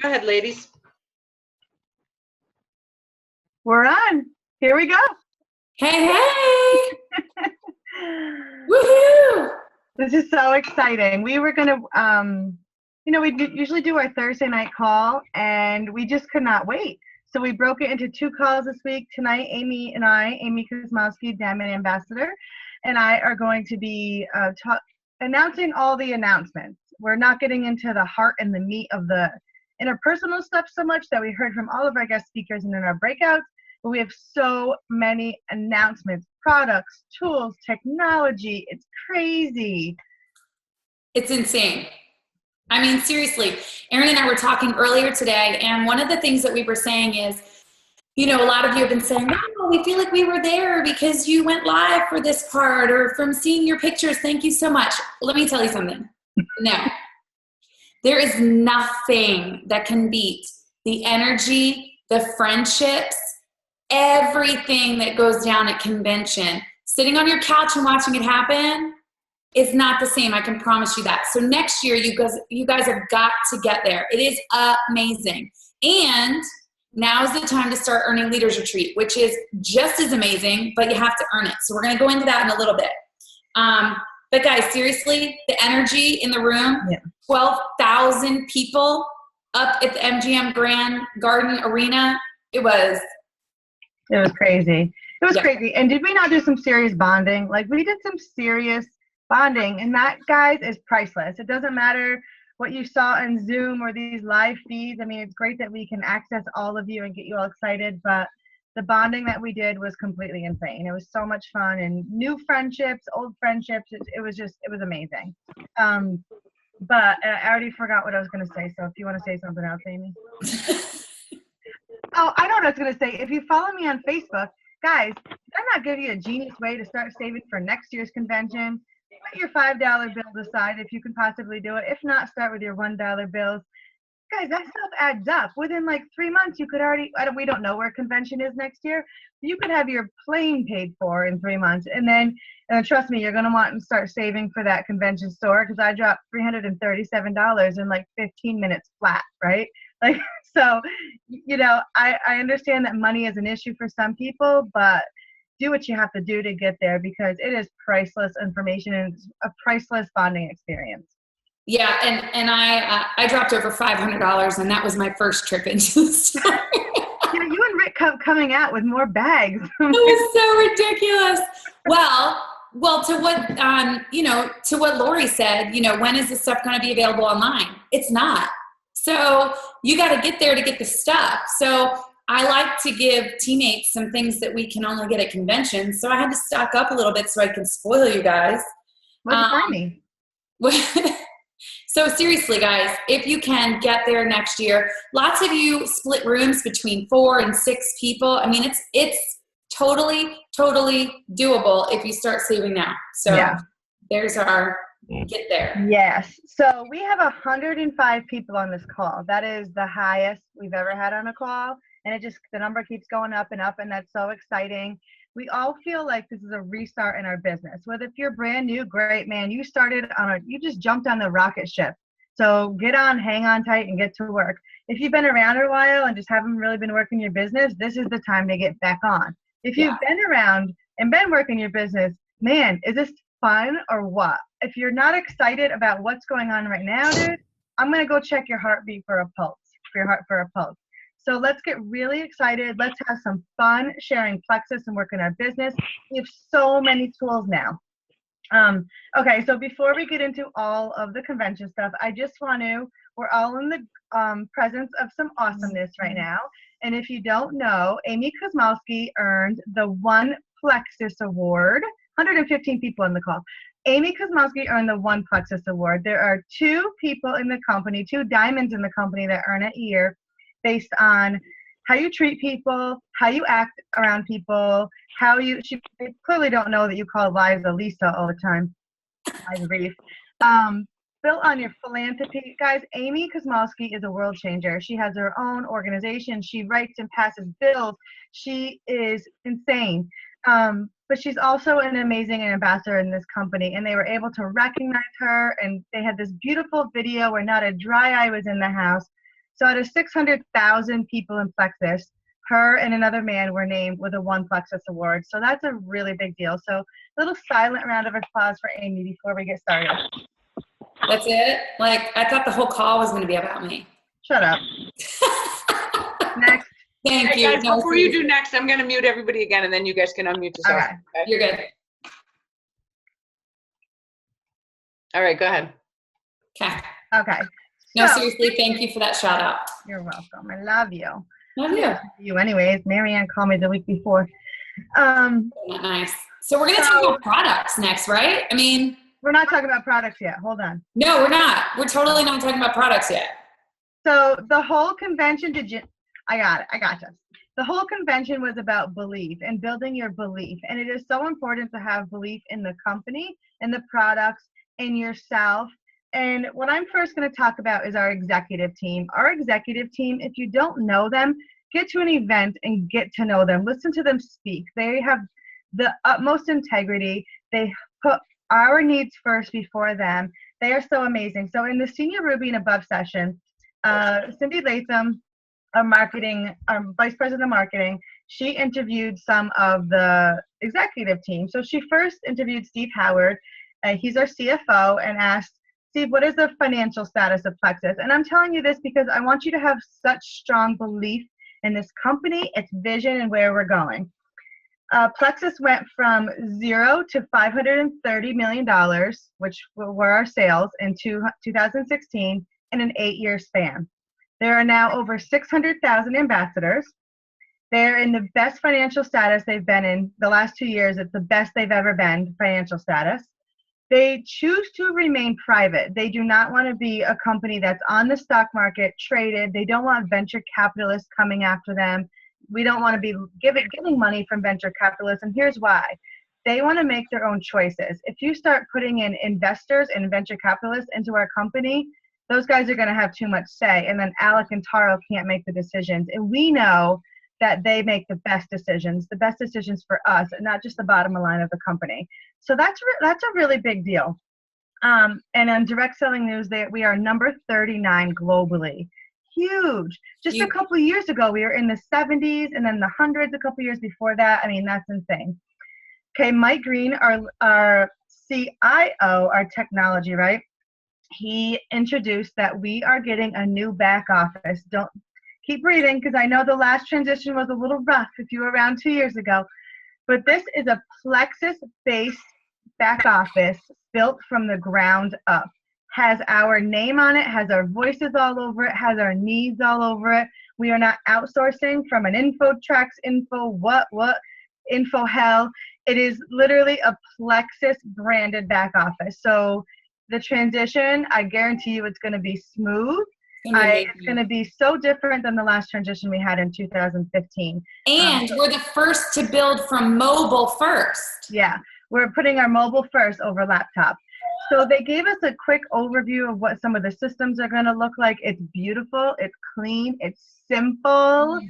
Go ahead, ladies. We're on. Here we go. Hey, hey! Woohoo! This is so exciting. We were going to, we usually do our Thursday night call, and we just could not wait. So we broke it into 2 calls this week. Tonight, Amy Kosmowski, Diamond Ambassador, and I are going to be announcing all the announcements. We're not getting into the heart and the meat of the interpersonal stuff so much that we heard from all of our guest speakers and in our breakouts, but we have so many announcements, products, tools, technology. It's crazy. It's insane. I mean, seriously, Erin and I were talking earlier today, and one of the things that we were saying is, a lot of you have been saying, wow, we feel like we were there because you went live for this part, or from seeing your pictures, thank you so much. Let me tell you something. No. There is nothing that can beat the energy, the friendships, everything that goes down at convention. Sitting on your couch and watching it happen is not the same. I can promise you that. So next year, you guys have got to get there. It is amazing. And now is the time to start earning Leaders Retreat, which is just as amazing, but you have to earn it. So we're going to go into that in a little bit. But guys, seriously, the energy in the room, 12,000 people up at the MGM Grand Garden Arena, it was crazy. It was crazy. And did we not do some serious bonding? Like, we did some serious bonding, and that, guys, is priceless. It doesn't matter what you saw on Zoom or these live feeds. I mean, it's great that we can access all of you and get you all excited, but the bonding that we did was completely insane. It was so much fun, and new friendships, old friendships. It was amazing. But I already forgot what I was going to say. So if you want to say something else, Amy. Oh, I know what I was going to say. If you follow me on Facebook, guys, did I not give you a genius way to start saving for next year's convention? Put your $5 bill aside if you can possibly do it. If not, start with your $1 bills. Guys, that stuff adds up. Within like 3 months, you could already, we don't know where convention is next year. You could have your plane paid for in 3 months. And then, trust me, you're going to want to start saving for that convention store, because I dropped $337 in like 15 minutes flat, right? Like, so, I understand that money is an issue for some people, but do what you have to do to get there, because it is priceless information and it's a priceless bonding experience. Yeah, and I dropped over $500, and that was my first trip into the store. Yeah, you and Rick coming out with more bags. It was so ridiculous. Well, to what Lori said, when is this stuff going to be available online? It's not. So you got to get there to get the stuff. So I like to give teammates some things that we can only get at conventions. So I had to stock up a little bit so I can spoil you guys. What's funny? So seriously, guys, if you can get there next year, lots of you split rooms between 4 and 6 people. I mean, it's totally doable if you start saving now. So There's our get there. Yes. So we have 105 people on this call. That is the highest we've ever had on a call. And the number keeps going up, and that's so exciting. We all feel like this is a restart in our business. Whether if you're brand new, great, man, you just jumped on the rocket ship. So get on, hang on tight, and get to work. If you've been around a while and just haven't really been working your business, this is the time to get back on. If you've been around and been working your business, man, is this fun or what? If you're not excited about what's going on right now, dude, I'm going to go check your heartbeat for a pulse, for your heart for a pulse. So let's get really excited. Let's have some fun sharing Plexus and working our business. We have so many tools now. Okay, so before we get into all of the convention stuff, we're all in the presence of some awesomeness right now. And if you don't know, Amy Kosmowski earned the One Plexus Award. 115 people in the call. Amy Kosmowski earned the One Plexus Award. There are 2 people in the company, 2 diamonds in the company that earn it a year, based on how you treat people, how you act around people, she clearly don't know that you call Liza Lisa all the time. Liza Reef. Built on your philanthropy. Guys, Amy Kosmowski is a world changer. She has her own organization. She writes and passes bills. She is insane. But she's also an amazing ambassador in this company, and they were able to recognize her, and they had this beautiful video where not a dry eye was in the house. So out of 600,000 people in Plexus, her and another man were named with a One Plexus Award. So that's a really big deal. So a little silent round of applause for Amy before we get started. That's it? Like, I thought the whole call was going to be about me. Shut up. Next. Thank you. Guys, before you do next, I'm going to mute everybody again, and then you guys can unmute yourself. Okay. Okay? You're good. All right, go ahead. Okay. No, So, seriously, thank you for that shout out. you're welcome. I love you. Love you. You anyways. Marianne called me the week before. Nice. So we're going to talk about products next, right? I mean, we're not talking about products yet. Hold on. no, we're not. We're totally not talking about products yet. So the whole convention, I got this. The whole convention was about belief and building your belief. And it is so important to have belief in the company, in the products, in yourself. And what I'm first going to talk about is our executive team. Our executive team, if you don't know them, get to an event and get to know them. Listen to them speak. They have the utmost integrity. They put our needs first before them. They are so amazing. So in the Senior Ruby and Above session, Cindy Latham, our vice president of marketing, she interviewed some of the executive team. So she first interviewed Steve Howard. He's our CFO, and asked, Steve, what is the financial status of Plexus? And I'm telling you this because I want you to have such strong belief in this company, its vision, and where we're going. Plexus went from 0 to $530 million, which were our sales in 2016, in an 8-year span. There are now over 600,000 ambassadors. They're in the best financial status they've been in the last 2 years. It's the best they've ever been, financial status. They choose to remain private. They do not want to be a company that's on the stock market, traded. They don't want venture capitalists coming after them. We don't want to be getting money from venture capitalists, and here's why. They want to make their own choices. If you start putting in investors and venture capitalists into our company, those guys are going to have too much say, and then Alec and Taro can't make the decisions. And we know that they make the best decisions for us, and not just the bottom line of the company. So that's a really big deal. And on Direct Selling News, we are number 39 globally. Huge. Just a couple of years ago, we were in the 70s and then the hundreds a couple years before that. I mean, that's insane. Okay, Mike Green, our CIO, our technology, right? He introduced that we are getting a new back office. Don't keep breathing, because I know the last transition was a little rough if you were around 2 years ago. But this is a Plexus-based back office built from the ground up. Has our name on it, has our voices all over it, has our needs all over it. We are not outsourcing from an InfoTrax, info hell. It is literally a Plexus branded back office. So the transition, I guarantee you it's going to be smooth. It's going to be so different than the last transition we had in 2015. And we're the first to build from mobile first. Yeah, we're putting our mobile first over laptop. So they gave us a quick overview of what some of the systems are going to look like. It's beautiful, it's clean, it's simple.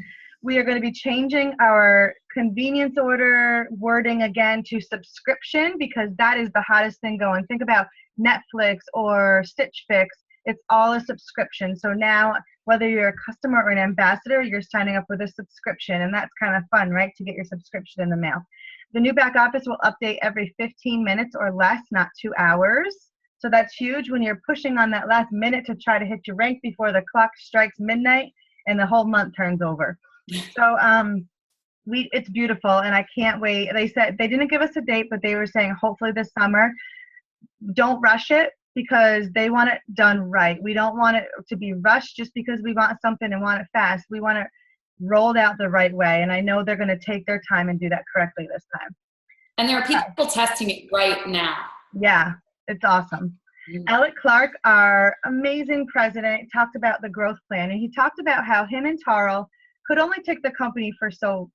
We are going to be changing our convenience order wording again to subscription, because that is the hottest thing going. Think about Netflix or Stitch Fix. It's all a subscription. So now, whether you're a customer or an ambassador, you're signing up with a subscription, and that's kind of fun, right, to get your subscription in the mail. The new back office will update every 15 minutes or less, not 2 hours. So that's huge when you're pushing on that last minute to try to hit your rank before the clock strikes midnight and the whole month turns over. So it's beautiful, and I can't wait. They said they didn't give us a date, but they were saying hopefully this summer. Don't rush it, because they want it done right. We don't want it to be rushed just because we want something and want it fast. We want it rolled out the right way, and I know they're going to take their time and do that correctly this time. And there are people testing it right now. Yeah, it's awesome. Alec Clark, our amazing president, talked about the growth plan, and he talked about how him and Taro could only take the company for so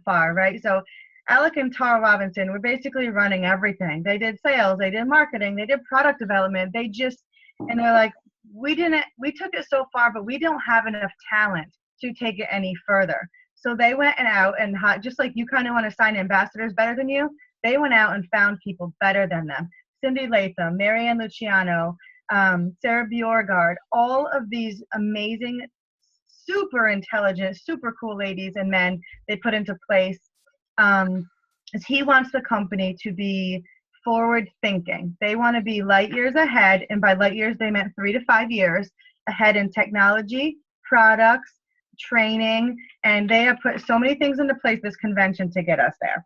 far, right? So Alec and Taro Robinson were basically running everything. They did sales, they did marketing, they did product development. And they're like, we took it so far, but we don't have enough talent to take it any further. So they went out and just like you kind of want to sign ambassadors better than you, they went out and found people better than them. Cindy Latham, Marianne Luciano, Sarah Bjorgard, all of these amazing super intelligent, super cool ladies and men they put into place, is he wants the company to be forward thinking. They want to be light years ahead, and by light years they meant 3 to 5 years ahead in technology, products, training, and they have put so many things into place this convention to get us there.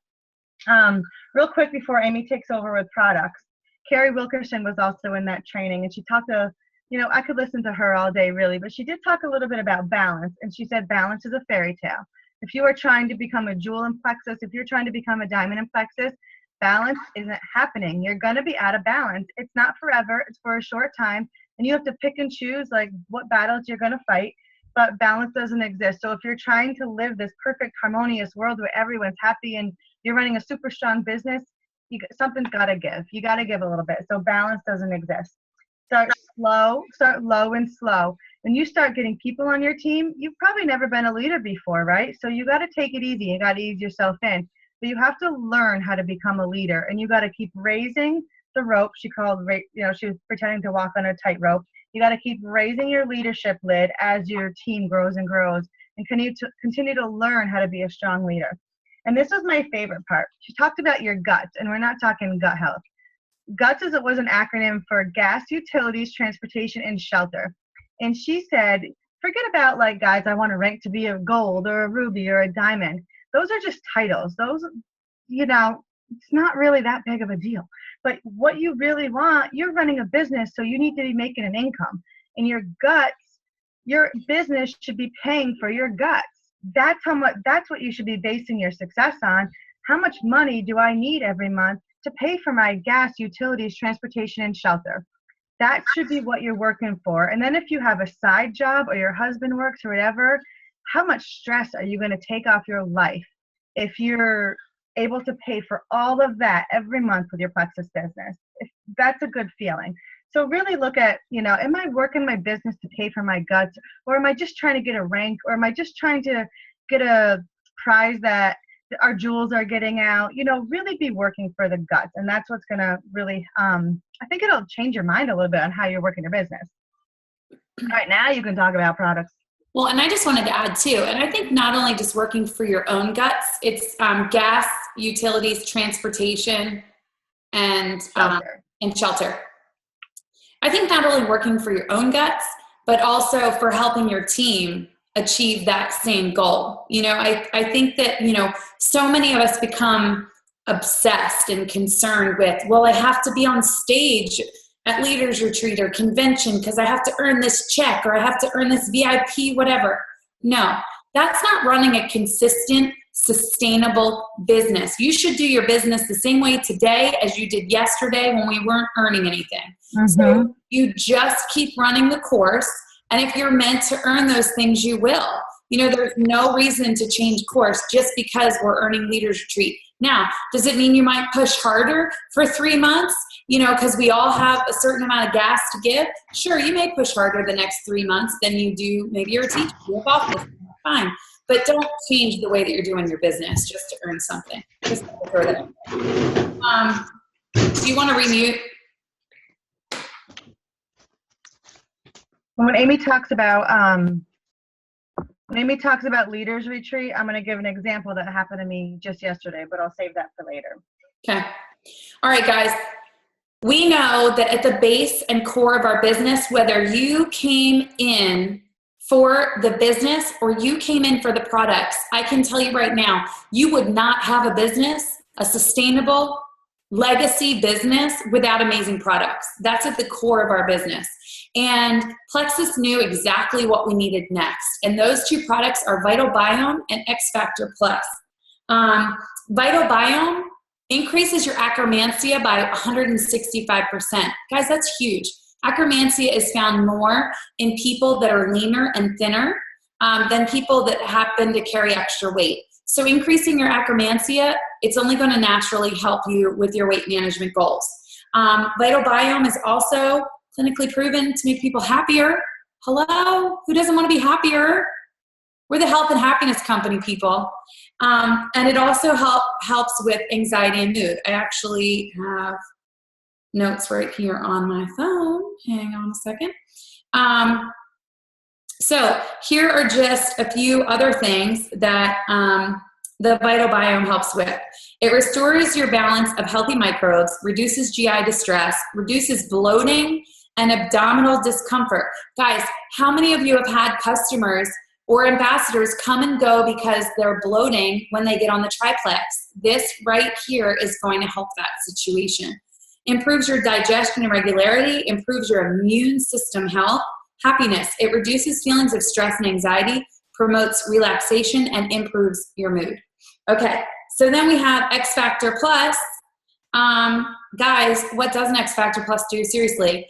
Real quick before Amy takes over with products, Carrie Wilkerson was also in that training, and she talked I could listen to her all day really, but she did talk a little bit about balance, and she said balance is a fairy tale. If you are trying to become a jewel in plexus, if you're trying to become a diamond in plexus, balance isn't happening. You're going to be out of balance. It's not forever. It's for a short time, and you have to pick and choose like what battles you're going to fight, but balance doesn't exist. So if you're trying to live this perfect harmonious world where everyone's happy and you're running a super strong business, something's got to give. You got to give a little bit. So balance doesn't exist. Start low and slow. When you start getting people on your team, you've probably never been a leader before, right? So you got to take it easy. You got to ease yourself in. But you have to learn how to become a leader, and you got to keep raising the rope. She was pretending to walk on a tightrope. You got to keep raising your leadership lid as your team grows and grows, and continue to learn how to be a strong leader. And this was my favorite part. She talked about your guts, and we're not talking gut health. GUTS was an acronym for gas, utilities, transportation, and shelter. And she said, forget about like, guys, I want to rank to be a gold or a ruby or a diamond. Those are just titles. Those, it's not really that big of a deal. But what you really want, you're running a business, so you need to be making an income. And your guts, your business should be paying for your guts. That's what you should be basing your success on. How much money do I need every month to pay for my gas, utilities, transportation, and shelter? That should be what you're working for. And then if you have a side job or your husband works or whatever, how much stress are you going to take off your life if you're able to pay for all of that every month with your Plexus business? That's a good feeling. So really look at, am I working my business to pay for my guts, or am I just trying to get a rank, or am I just trying to get a prize that our jewels are getting out? Really be working for the guts. And that's what's going to really, I think it'll change your mind a little bit on how you're working your business. All right, now you can talk about products. Well, and I just wanted to add too, and I think not only just working for your own guts, it's gas, utilities, transportation, and shelter. I think not only working for your own guts, but also for helping your team achieve that same goal. I think that, so many of us become obsessed and concerned with, well, I have to be on stage at Leaders Retreat or convention because I have to earn this check, or I have to earn this VIP, whatever. No, that's not running a consistent, sustainable business. You should do your business the same way today as you did yesterday when we weren't earning anything. Mm-hmm. So you just keep running the course. And if you're meant to earn those things, you will. There's no reason to change course just because we're earning Leaders Retreat. Now, does it mean you might push harder for 3 months? Because we all have a certain amount of gas to give. Sure, you may push harder the next 3 months than you do. Maybe you're a teacher. You have office. Fine. But don't change the way that you're doing your business just to earn something. Just to throw that out. Do you want to remute? When Amy talks about Leaders Retreat, I'm going to give an example that happened to me just yesterday, but I'll save that for later. Okay. All right, guys. We know that at the base and core of our business, whether you came in for the business or you came in for the products, I can tell you right now, you would not have a business, a sustainable legacy business, without amazing products. That's at the core of our business. And Plexus knew exactly what we needed next. And those two products are Vital Biome and X Factor Plus. Vital Biome increases your akkermansia by 165%. Guys, that's huge. Akkermansia is found more in people that are leaner and thinner than people that happen to carry extra weight. So increasing your akkermansia, it's only going to naturally help you with your weight management goals. Vital Biome is also clinically proven to make people happier. Hello? Who doesn't want to be happier? We're the health and happiness company, people. And it also helps with anxiety and mood. I actually have notes right here on my phone. Hang on a second. So here are just a few other things that the Vital Biome helps with. It restores your balance of healthy microbes, reduces GI distress, reduces bloating and abdominal discomfort. Guys, how many of you have had customers or ambassadors come and go because they're bloating when they get on the triplex? This right here is going to help that situation. Improves your digestion and regularity, improves your immune system health, happiness. It reduces feelings of stress and anxiety, promotes relaxation, and improves your mood. Okay, so then we have X Factor Plus. Guys, what does an X Factor Plus do? Seriously,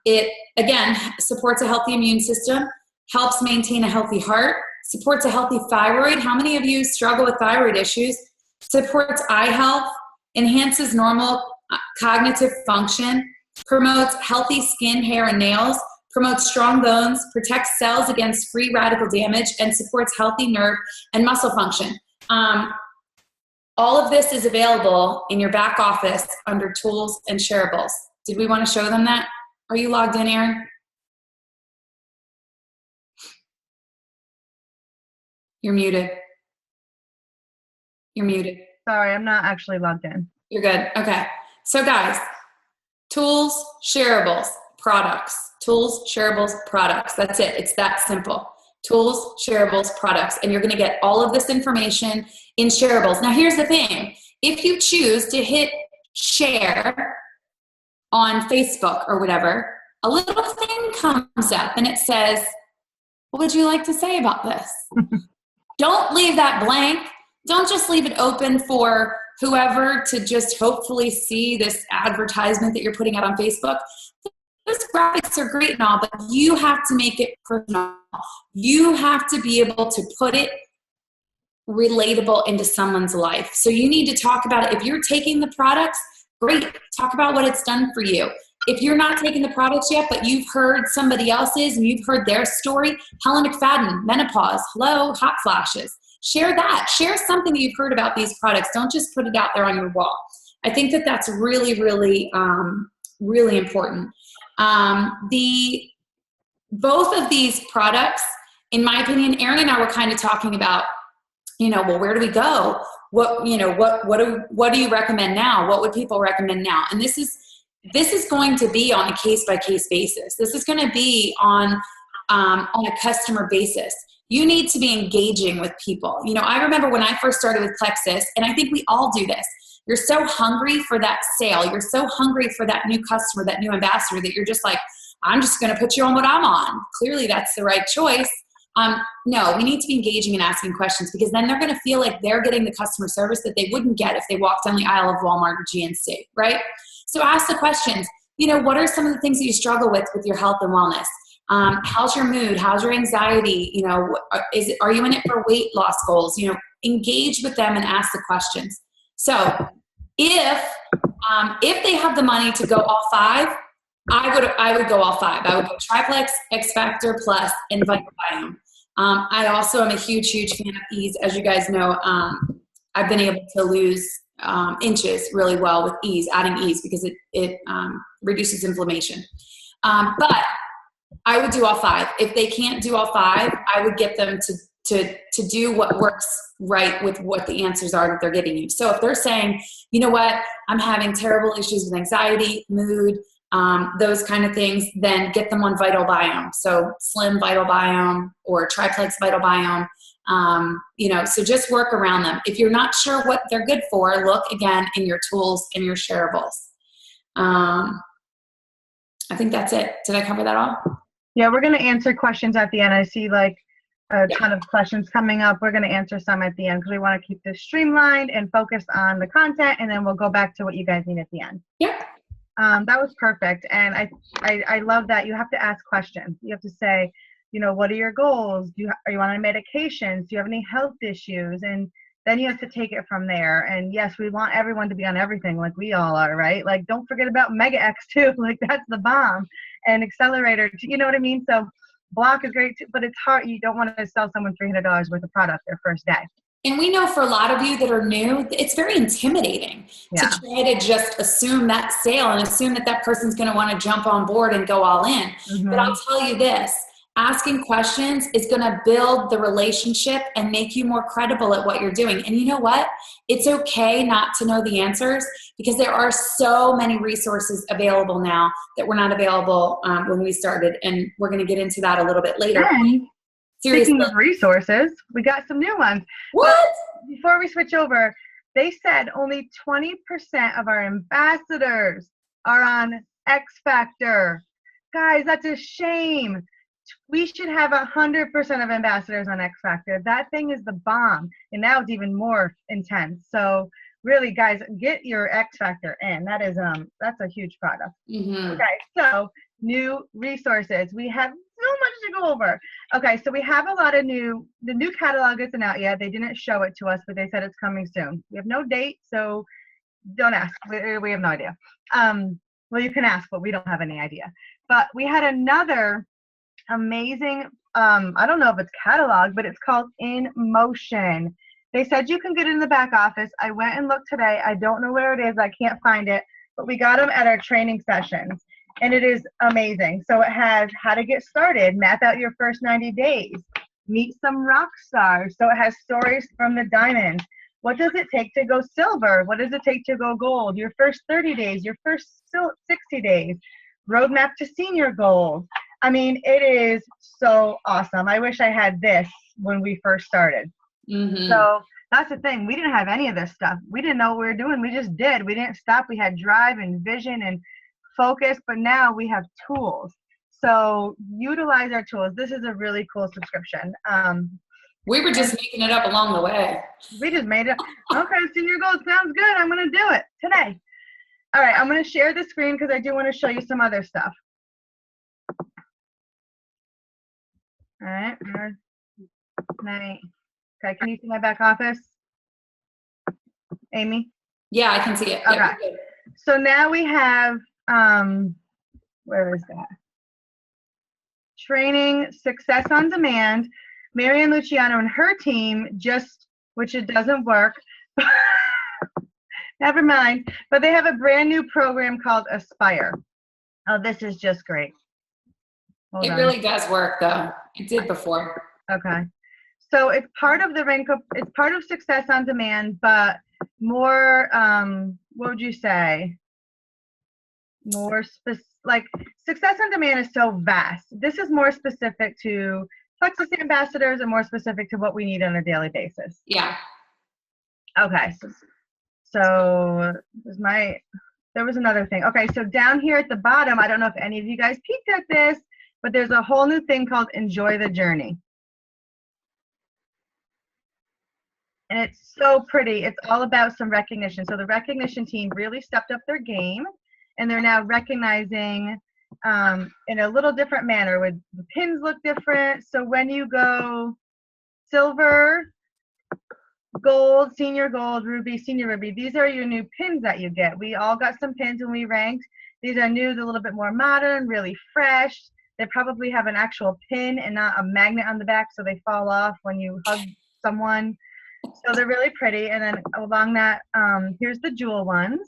it, again, supports a healthy immune system, helps maintain a healthy heart, supports a healthy thyroid. How many of you struggle with thyroid issues? Supports eye health, enhances normal cognitive function, promotes healthy skin, hair, and nails, promotes strong bones, protects cells against free radical damage, and supports healthy nerve and muscle function. All of this is available in your back office under Tools and Shareables. Did we want to show them that? Are you logged in, Erin? You're muted. You're muted. Sorry, I'm not actually logged in. You're good. Okay. So guys, Tools, Shareables, products. Tools, Shareables, products. That's it. It's that simple. Tools, Shareables, products. And you're going to get all of this information in Shareables. Now here's the thing. If you choose to hit share on Facebook or whatever, a little thing comes up and it says, what would you like to say about this? Don't leave that blank. Don't just leave it open for whoever to just hopefully see this advertisement that you're putting out on Facebook. Those graphics are great and all, but you have to make it personal. You have to be able to put it relatable into someone's life. So you need to talk about it. If you're taking the products, great. Talk about what it's done for you. If you're not taking the products yet, but you've heard somebody else's and you've heard their story, Helen McFadden, menopause, hello, hot flashes. Share that. Share something that you've heard about these products. Don't just put it out there on your wall. I think that that's really, really, really important. Both of these products, in my opinion, Erin and I were kind of talking about, well, where do we go? What do you recommend now? What would people recommend now? And this is going to be on a case-by-case basis. This is going to be on a customer basis. You need to be engaging with people. I remember when I first started with Plexus, and I think we all do this. You're so hungry for that sale. You're so hungry for that new customer, that new ambassador, that you're just like, I'm just going to put you on what I'm on. Clearly, that's the right choice. No, we need to be engaging and asking questions, because then they're going to feel like they're getting the customer service that they wouldn't get if they walked down the aisle of Walmart or GNC, right? So ask the questions. What are some of the things that you struggle with your health and wellness? How's your mood? How's your anxiety? Are you in it for weight loss goals? Engage with them and ask the questions. So if they have the money to go all five, I would go all five. I would go Triplex, X Factor Plus, and Vital Biome. I also am a huge fan of Ease. As you guys know, I've been able to lose inches really well with Ease, adding Ease, because it reduces inflammation. But I would do all five. If they can't do all five, I would get them to do what works right with what the answers are that they're giving you. So if they're saying, you know what, I'm having terrible issues with anxiety, mood, those kind of things, then get them on Vital Biome. So Slim Vital Biome or Triplex Vital Biome. So just work around them. If you're not sure what they're good for, look again in your Tools and your Shareables. I think that's it. Did I cover that all? Yeah, we're going to answer questions at the end. I see a ton of questions coming up. We're going to answer some at the end because we want to keep this streamlined and focus on the content, and then we'll go back to what you guys need at the end. Yep. That was perfect. And I love that you have to ask questions. You have to say, what are your goals? Are you on any medications? Do you have any health issues? And then you have to take it from there. And yes, we want everyone to be on everything like we all are, right? Like, don't forget about Mega X too. Like, that's the bomb. And Accelerator, you know what I mean? So Block is great too, but it's hard. You don't want to sell someone $300 worth of product their first day. And we know for a lot of you that are new, it's very intimidating to try to just assume that sale and assume that person's going to want to jump on board and go all in. Mm-hmm. But I'll tell you this, asking questions is going to build the relationship and make you more credible at what you're doing. And you know what? It's okay not to know the answers, because there are so many resources available now that were not available when we started. And we're going to get into that a little bit later. And Seriously. speaking of resources, we got some new ones. What? But before we switch over, they said only 20% of our ambassadors are on X Factor. Guys, that's a shame. We should have 100% of ambassadors on X Factor. That thing is the bomb, and now it's even more intense. So really, guys, get your X Factor in. That is that's a huge product. Mm-hmm. Okay, so new resources. We have so much to go over. Okay, so we have a lot of the new catalog isn't out yet. They didn't show it to us, but they said it's coming soon. We have no date, so don't ask. We have no idea. Well, you can ask, but we don't have any idea. But we had another amazing, I don't know if it's catalog, but it's called In Motion. They said you can get it in the back office. I went and looked today. I don't know where it is. I can't find it, but we got them at our training sessions, and it is amazing. So it has how to get started, map out your first 90 days, meet some rock stars. So it has stories from the diamonds. What does it take to go silver? What does it take to go gold? Your first 30 days, your first 60 days, roadmap to senior goals. I mean, it is so awesome. I wish I had this when we first started. Mm-hmm. So that's the thing. We didn't have any of this stuff. We didn't know what we were doing. We just did. We didn't stop. We had drive and vision and focus, but now we have tools. So utilize our tools. This is a really cool subscription. We were just making it up along the way. We just made it. Okay, senior goals sounds good. I'm going to do it today. All right, I'm going to share the screen because I do want to show you some other stuff. All right. Okay, can you see my back office? Amy? Yeah, I can see it. Okay. Yeah. So now we have, where is that? Training Success on Demand. Marianne Luciano and her team which it doesn't work. Never mind. But they have a brand new program called Aspire. Oh, this is just great. Hold on. Really does work, though. It did before. Okay. So it's part of it's part of Success on Demand, but more, what would you say? More like Success on Demand is so vast. This is more specific to Plexus ambassadors and more specific to what we need on a daily basis. Yeah. Okay. So there was another thing. Okay. So down here at the bottom, I don't know if any of you guys peeked at this, but there's a whole new thing called Enjoy the Journey. And it's so pretty. It's all about some recognition. So the recognition team really stepped up their game, and they're now recognizing in a little different manner. With the pins look different. So when you go silver, gold, senior gold, ruby, senior ruby, these are your new pins that you get. We all got some pins when we ranked. These are new, a little bit more modern, really fresh. They probably have an actual pin and not a magnet on the back, so they fall off when you hug someone. So they're really pretty. And then along that, here's the jewel ones: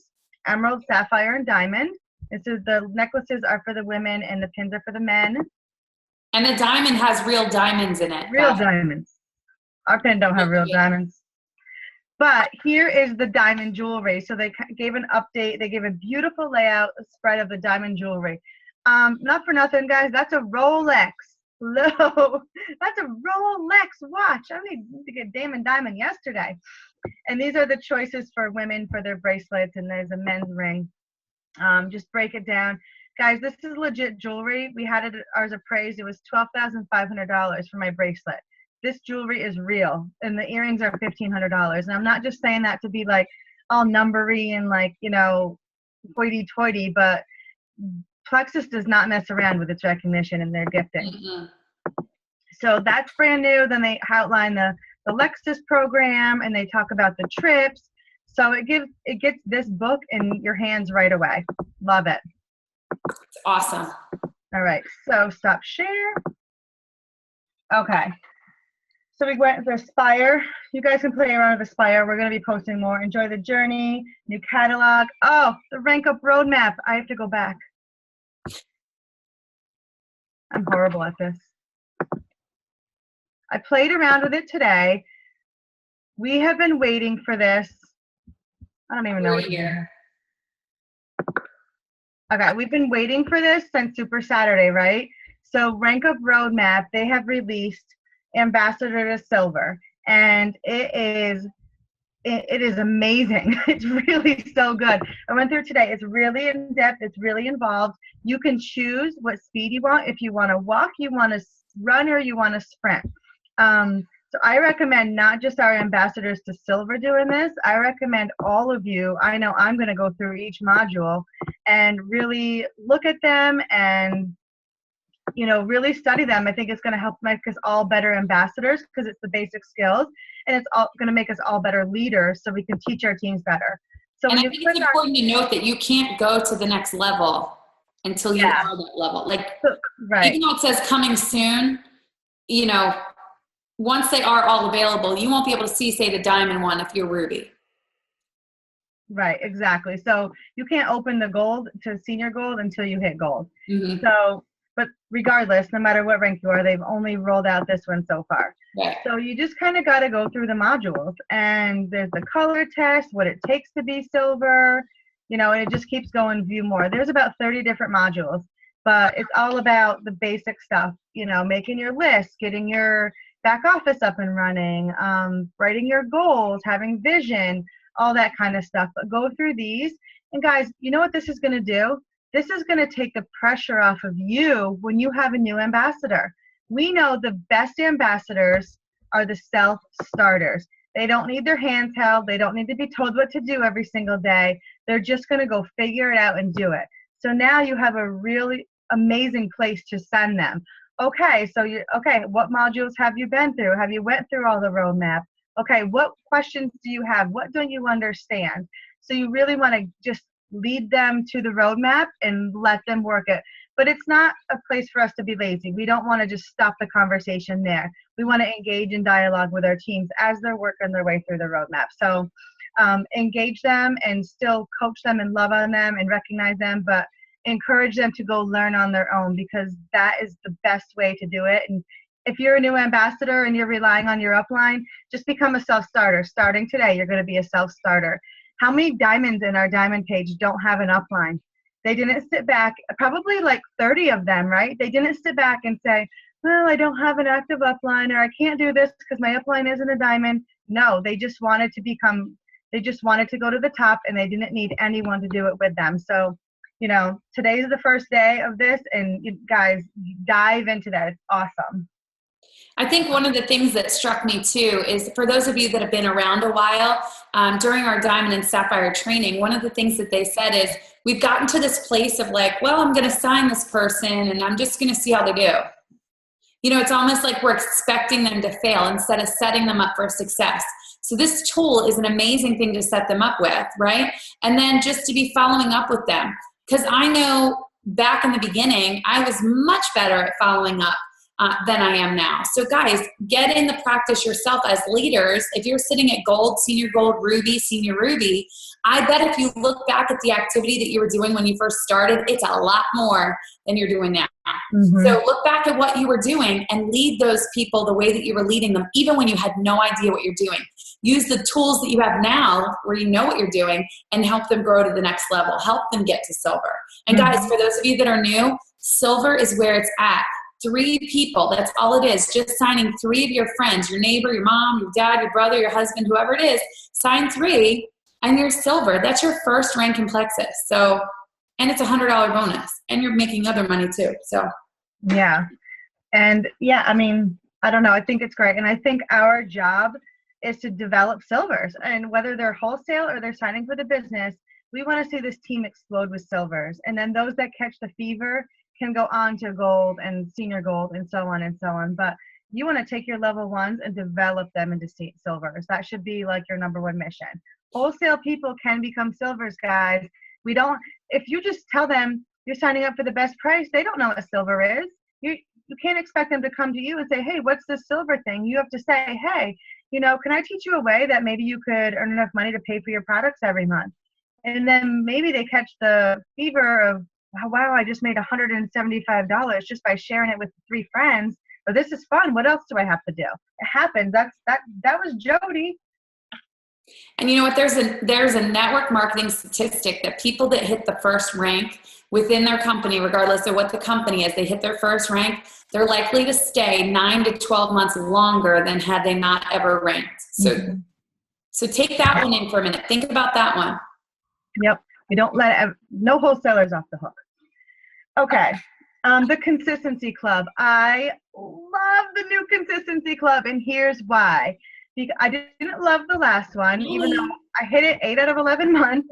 emerald, sapphire, and diamond. This is the necklaces are for the women and the pins are for the men. And the diamond has real diamonds in it. Real diamonds. Our pin don't have real diamonds. But here is the diamond jewelry. So they gave an update. They gave a beautiful layout spread of the diamond jewelry. Not for nothing, guys. That's a Rolex. Hello. That's a Rolex watch. I need to get Damon Diamond yesterday. And these are the choices for women for their bracelets, and there's a men's ring. Just break it down. Guys, this is legit jewelry. We had ours appraised. It was $12,500 for my bracelet. This jewelry is real, and the earrings are $1,500. And I'm not just saying that to be like all numbery and like, you know, hoity-toity, but Plexus does not mess around with its recognition and their gifting. Mm-hmm. So that's brand new. Then they outline the Lexus program, and they talk about the trips. So it gets this book in your hands right away. Love it. It's awesome. All right, so stop share. Okay. So we went for Aspire. You guys can play around with Aspire. We're going to be posting more. Enjoy the Journey, new catalog. Oh, the Rank Up roadmap. I have to go back. I'm horrible at this. I played around with it today. We have been waiting for this. I don't even know what to do here. Okay, we've been waiting for this since Super Saturday, right? So Rank Up Roadmap, they have released Ambassador to Silver, and it is amazing. It's really so good. I went through today. It's really in depth. It's really involved. You can choose what speed you want. If you want to walk, you want to run, or you want to sprint. So I recommend not just our ambassadors to silver doing this. I recommend all of you. I know I'm going to go through each module and really look at them and, you know, really study them. I think it's going to help make us all better ambassadors because it's the basic skills, and it's all going to make us all better leaders so we can teach our teams better. So and I think it's important to note that you can't go to the next level until you are that level. Like, even though it says coming soon, you know, once they are all available, you won't be able to see, say, the diamond one if you're Ruby. Right, exactly. So you can't open the gold to senior gold until you hit gold. Mm-hmm. So, but regardless, no matter what rank you are, they've only rolled out this one so far. Right. So you just kind of got to go through the modules, and there's the color test, what it takes to be silver, you know, and it just keeps going, view more. There's about 30 different modules, but it's all about the basic stuff, you know, making your list, getting your back office up and running, writing your goals, having vision, all that kind of stuff. But go through these. And guys, you know what this is going to do? This is going to take the pressure off of you when you have a new ambassador. We know the best ambassadors are the self-starters. They don't need their hands held. They don't need to be told what to do every single day. They're just going to go figure it out and do it. So now you have a really amazing place to send them. Okay, so what modules have you been through? Have you went through all the roadmap? Okay, what questions do you have? What don't you understand? So you really want to just lead them to the roadmap and let them work it. But it's not a place for us to be lazy. We don't want to just stop the conversation there. We want to engage in dialogue with our teams as they're working their way through the roadmap. So engage them and still coach them and love on them and recognize them, but encourage them to go learn on their own, because that is the best way to do it. And if you're a new ambassador and you're relying on your upline, just become a self-starter. Starting today, you're going to be a self-starter. How many diamonds in our diamond page don't have an upline? They didn't sit back, probably like 30 of them, right? They didn't sit back and say, well, I don't have an active upline, or I can't do this because my upline isn't a diamond. No, they just wanted to go to the top, and they didn't need anyone to do it with them. So, you know, today's the first day of this, and you guys dive into that. It's awesome. I think one of the things that struck me too is, for those of you that have been around a while, during our Diamond and Sapphire training, one of the things that they said is, we've gotten to this place of like, well, I'm going to sign this person and I'm just going to see how they do. You know, it's almost like we're expecting them to fail instead of setting them up for success. So this tool is an amazing thing to set them up with, right? And then just to be following up with them. Because I know back in the beginning, I was much better at following up than I am now. So guys, get in the practice yourself as leaders. If you're sitting at gold, senior gold, ruby, senior ruby, I bet if you look back at the activity that you were doing when you first started, it's a lot more than you're doing now. Mm-hmm. So look back at what you were doing and lead those people the way that you were leading them, even when you had no idea what you're doing. Use the tools that you have now where you know what you're doing and help them grow to the next level. Help them get to silver. And guys, for those of you that are new, silver is where it's at. 3 people, that's all it is. Just signing 3 of your friends, your neighbor, your mom, your dad, your brother, your husband, whoever it is. Sign 3 and you're silver. That's your first rank in Plexus. So, and it's $100 bonus, and you're making other money too. So yeah. And yeah, I mean, I don't know. I think it's great. And I think our job is to develop silvers, and whether they're wholesale or they're signing for the business, we want to see this team explode with silvers. And then those that catch the fever can go on to gold and senior gold and so on and so on. But you want to take your level 1s and develop them into silvers. That should be like your number 1 mission. Wholesale people can become silvers, guys. If you just tell them you're signing up for the best price, they don't know what silver is. You can't expect them to come to you and say, hey, what's this silver thing? You have to say, hey, you know, can I teach you a way that maybe you could earn enough money to pay for your products every month? And then maybe they catch the fever of, wow, I just made $175 just by sharing it with 3 friends. or this is fun. What else do I have to do? It happens. That was Jody. And you know what? There's a network marketing statistic that people that hit the first rank within their company, regardless of what the company is, they hit their first rank, they're likely to stay 9 to 12 months longer than had they not ever ranked. So take that one in for a minute. Think about that one. Yep. We don't no wholesalers off the hook. Okay. The Consistency Club. I love the new Consistency Club, and here's why. Because I didn't love the last one, even though I hit it 8 out of 11 months,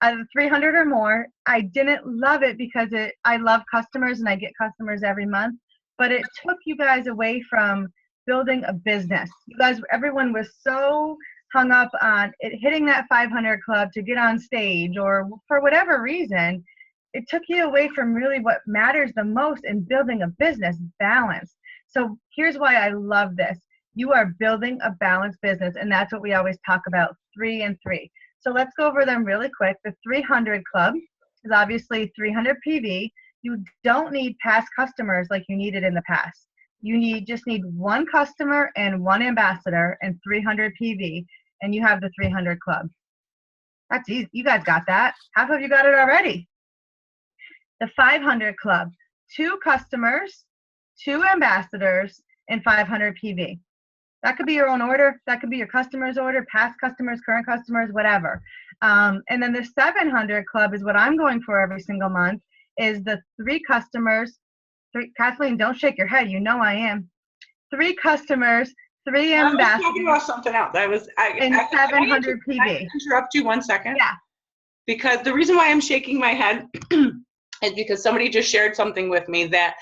out of 300 or more. I didn't love it because I love customers and I get customers every month, but it took you guys away from building a business. You guys, everyone was so hung up on it hitting that 500 club to get on stage, or for whatever reason, it took you away from really what matters the most in building a business, balance. So here's why I love this. You are building a balanced business, and that's what we always talk about, 3 and 3. So let's go over them really quick. The 300 Club is obviously 300 PV. You don't need past customers like you needed in the past. You just need 1 customer and 1 ambassador and 300 PV, and you have the 300 Club. That's easy. You guys got that. Half of you got it already. The 500 Club, 2 customers, 2 ambassadors, and 500 PV. That could be your own order. That could be your customer's order, past customers, current customers, whatever. And then the 700 Club is what I'm going for every single month, is the 3 customers. Kathleen, don't shake your head. You know I am. 3 customers, 3 ambassadors. I was talking about something else. And 700 PV. I interrupt you 1 second? Yeah. Because the reason why I'm shaking my head is because somebody just shared something with me that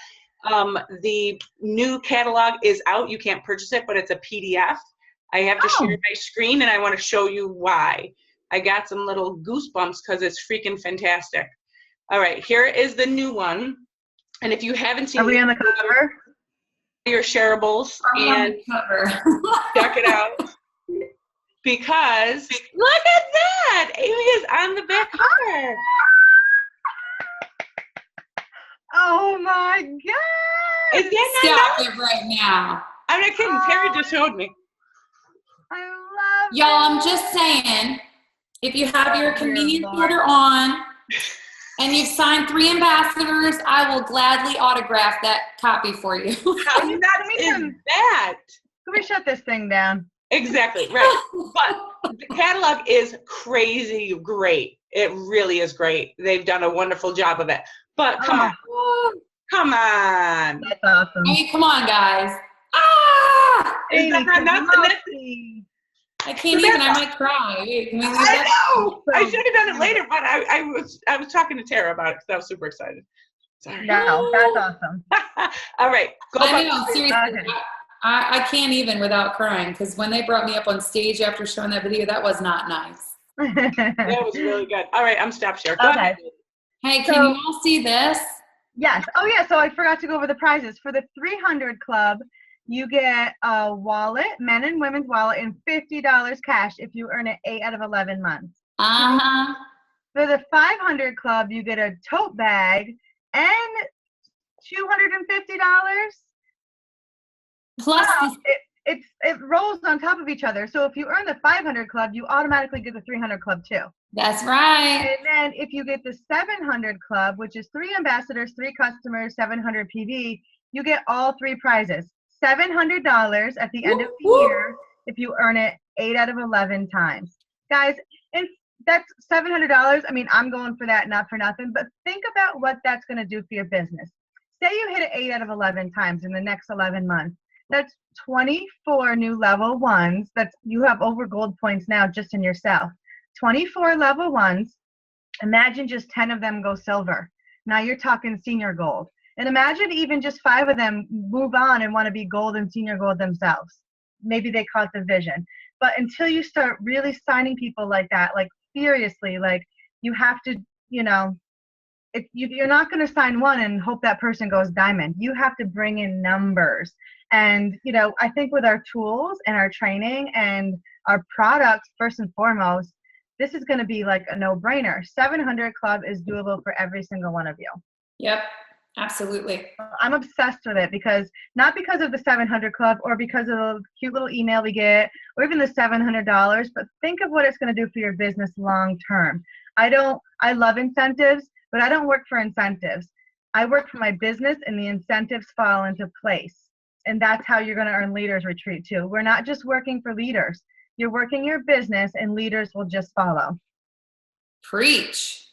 the new catalog is out. You can't purchase it, but it's a PDF. I have to share my screen, and I want to show you why. I got some little goosebumps because it's freaking fantastic. All right, here is the new one. And if you haven't seen Are we on the cover? Your shareables and check it out. Because look at that! Amy is on the back cover. Oh my God! Is that Stop it right now. I'm not kidding. Terry just showed me. I love Y'all, I'm just saying, if you have your convenience order on and you've signed 3 ambassadors, I will gladly autograph that copy for you. How nuts is that? Can we shut this thing down? Exactly, right. But the catalog is crazy great. It really is great. They've done a wonderful job of it. But come on. Come on. That's awesome. Hey, come on, guys. Ah! Is that not nuts? I can't even. I might cry. Wait, can we leave I that? know. I should have done it later, but I was talking to Tara about it because I was super excited. Sorry. No, that's awesome. All right. Go I back. know, seriously. I can't even without crying, because when they brought me up on stage after showing that video, that was not nice. That was really good. All right, I'm stop share. Go ahead. Hey, can you all see this? Yes. Oh, yeah. So I forgot to go over the prizes. For the 300 Club, you get a wallet, men and women's wallet, and $50 cash if you earn it 8 out of 11 months. Uh-huh. For the 500 Club, you get a tote bag and $250. Plus, It rolls on top of each other. So if you earn the 500 Club, you automatically get the 300 Club too. that's right. And then if you get the 700 Club, which is 3 ambassadors, 3 customers, 700 PV, you get all 3 prizes. $700 at the end of the year if you earn it 8 out of 11 times. Guys, and that's $700. I mean, I'm going for that, not for nothing, but think about what that's going to do for your business. Say you hit it 8 out of 11 times in the next 11 months. That's 24 new level 1s. That's, you have over gold points now just in yourself. 24 level 1s. Imagine just 10 of them go silver. Now you're talking senior gold. And imagine even just 5 of them move on and want to be gold and senior gold themselves. Maybe they caught the vision. But until you start really signing people like that, like seriously, like you have to, you know, if you're not going to sign one and hope that person goes diamond. You have to bring in numbers. And, you know, I think with our tools and our training and our products, first and foremost, this is going to be like a no-brainer. 700 Club is doable for every single one of you. Yep. Absolutely. I'm obsessed with it not because of the 700 Club or because of the cute little email we get or even the $700, but think of what it's going to do for your business long term. I love incentives, but I don't work for incentives. I work for my business, and the incentives fall into place. And that's how you're going to earn Leaders Retreat too. We're not just working for leaders. You're working your business, and leaders will just follow. Preach.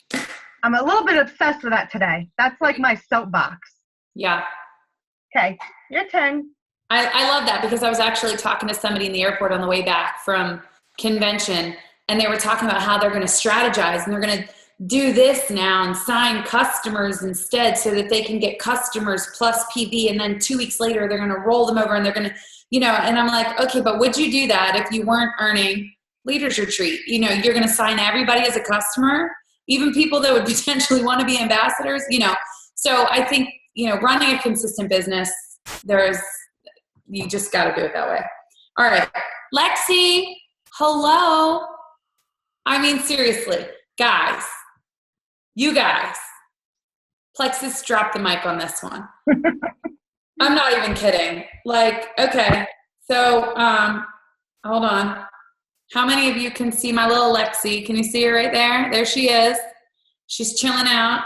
I'm a little bit obsessed with that today. That's like my soapbox. Yeah. Okay, your turn. I love that because I was actually talking to somebody in the airport on the way back from convention, and they were talking about how they're going to strategize and they're going to do this now and sign customers instead so that they can get customers plus PV, and then 2 weeks later they're going to roll them over and they're going to, and I'm like, okay, but would you do that if you weren't earning Leaders Retreat? You're going to sign everybody as a customer, even people that would potentially want to be ambassadors, So I think, running a consistent business, you just got to do it that way. All right. Lexi, hello. I mean, seriously, guys, you guys, Plexus dropped the mic on this one. I'm not even kidding. Okay. So, hold on. How many of you can see my little Lexi? Can you see her right there? There she is. She's chilling out.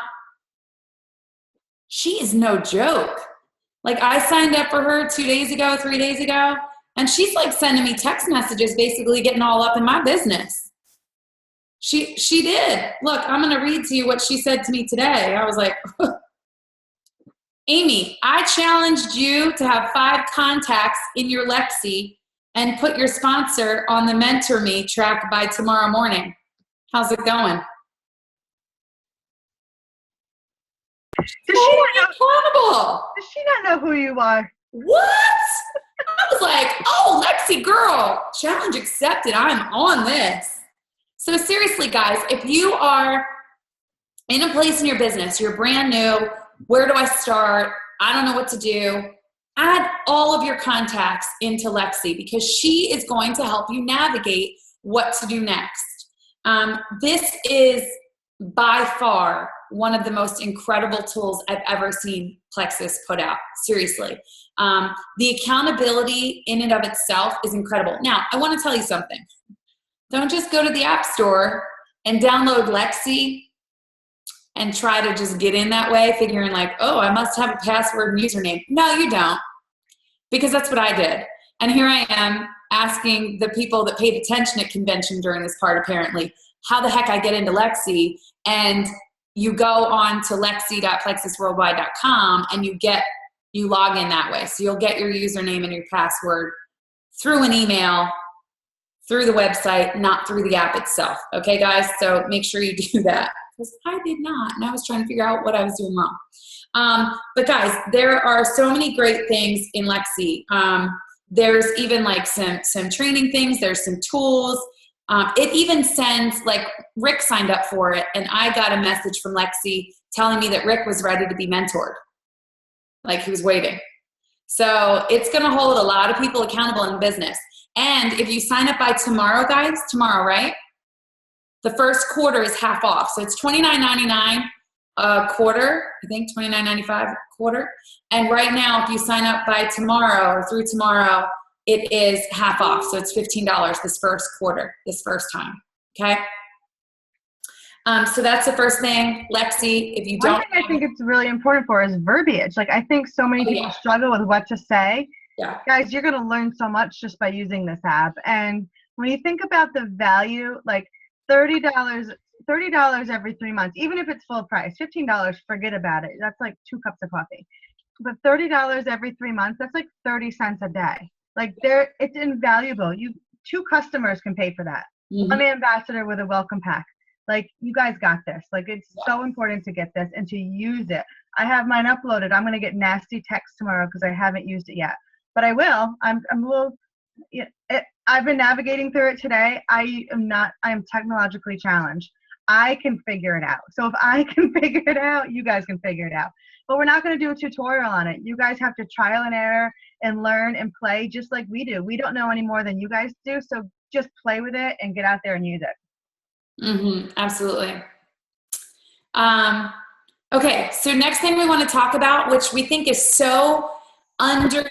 She is no joke. I signed up for her 3 days ago, and she's sending me text messages, basically getting all up in my business. She did. Look, I'm going to read to you what she said to me today. I was like, Amy, I challenged you to have 5 contacts in your Lexi and put your sponsor on the Mentor Me track by tomorrow morning. How's it going? Does she not know who you are? What? I was like, oh, Lexi girl, challenge accepted. I'm on this. So seriously, guys, if you are in a place in your business, you're brand new, where do I start? I don't know what to do. Add all of your contacts into Lexi because she is going to help you navigate what to do next. This is by far one of the most incredible tools I've ever seen Plexus put out. Seriously. The accountability in and of itself is incredible. Now, I want to tell you something. Don't just go to the App Store and download Lexi and try to just get in that way, figuring oh, I must have a password and username. No, you don't. Because that's what I did. And here I am asking the people that paid attention at convention during this part, apparently, how the heck I get into Lexi. And you go on to lexi.plexusworldwide.com and you log in that way. So you'll get your username and your password through an email, through the website, not through the app itself. Okay, guys? So make sure you do that. Because I did not, and I was trying to figure out what I was doing wrong. But guys, there are so many great things in Lexi. There's even some training things. There's some tools. It even sends, Rick signed up for it, and I got a message from Lexi telling me that Rick was ready to be mentored. He was waiting. So it's going to hold a lot of people accountable in business. And if you sign up by tomorrow, guys, tomorrow, right? The first quarter is half off. So it's $29.99 a quarter, I think $29.95 a quarter. And right now, if you sign up by tomorrow or through tomorrow, it is half off. So it's $15 this first quarter, this first time. Okay? So that's the first thing. Lexi, if you don't. One thing I think it's really important for is verbiage. I think so many people struggle with what to say. Yeah. Guys, you're going to learn so much just by using this app. And when you think about the value, $30 every 3 months, even if it's full price, $15, forget about it. That's 2 cups of coffee. But $30 every 3 months, that's 30 cents a day. It's invaluable. 2 customers can pay for that. Mm-hmm. One ambassador with a welcome pack. You guys got this. It's so important to get this and to use it. I have mine uploaded. I'm going to get nasty text tomorrow because I haven't used it yet. But I will. I'm a little, I've been navigating through it today. I am technologically challenged. I can figure it out. So if I can figure it out, you guys can figure it out. But we're not going to do a tutorial on it. You guys have to trial and error and learn and play just like we do. We don't know any more than you guys do. So just play with it and get out there and use it. Mm-hmm, absolutely. Okay, so next thing we want to talk about, which we think is so under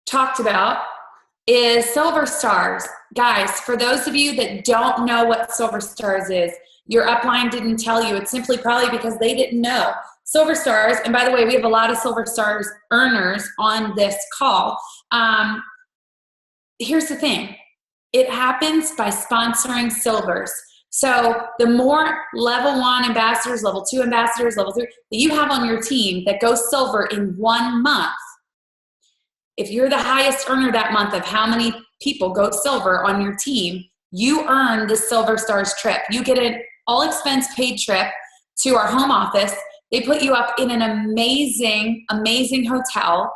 talked about, is Silver Stars. Guys, for those of you that don't know what Silver Stars is, your upline didn't tell you. It's simply probably because they didn't know. Silver Stars, and by the way, we have a lot of Silver Stars earners on this call. Here's the thing. It happens by sponsoring Silvers. So the more level 1 ambassadors, level 2 ambassadors, level 3 that you have on your team that go silver in 1 month, if you're the highest earner that month of how many people go silver on your team, you earn the Silver Stars trip. You get an all expense paid trip to our home office. They put you up in an amazing, amazing hotel.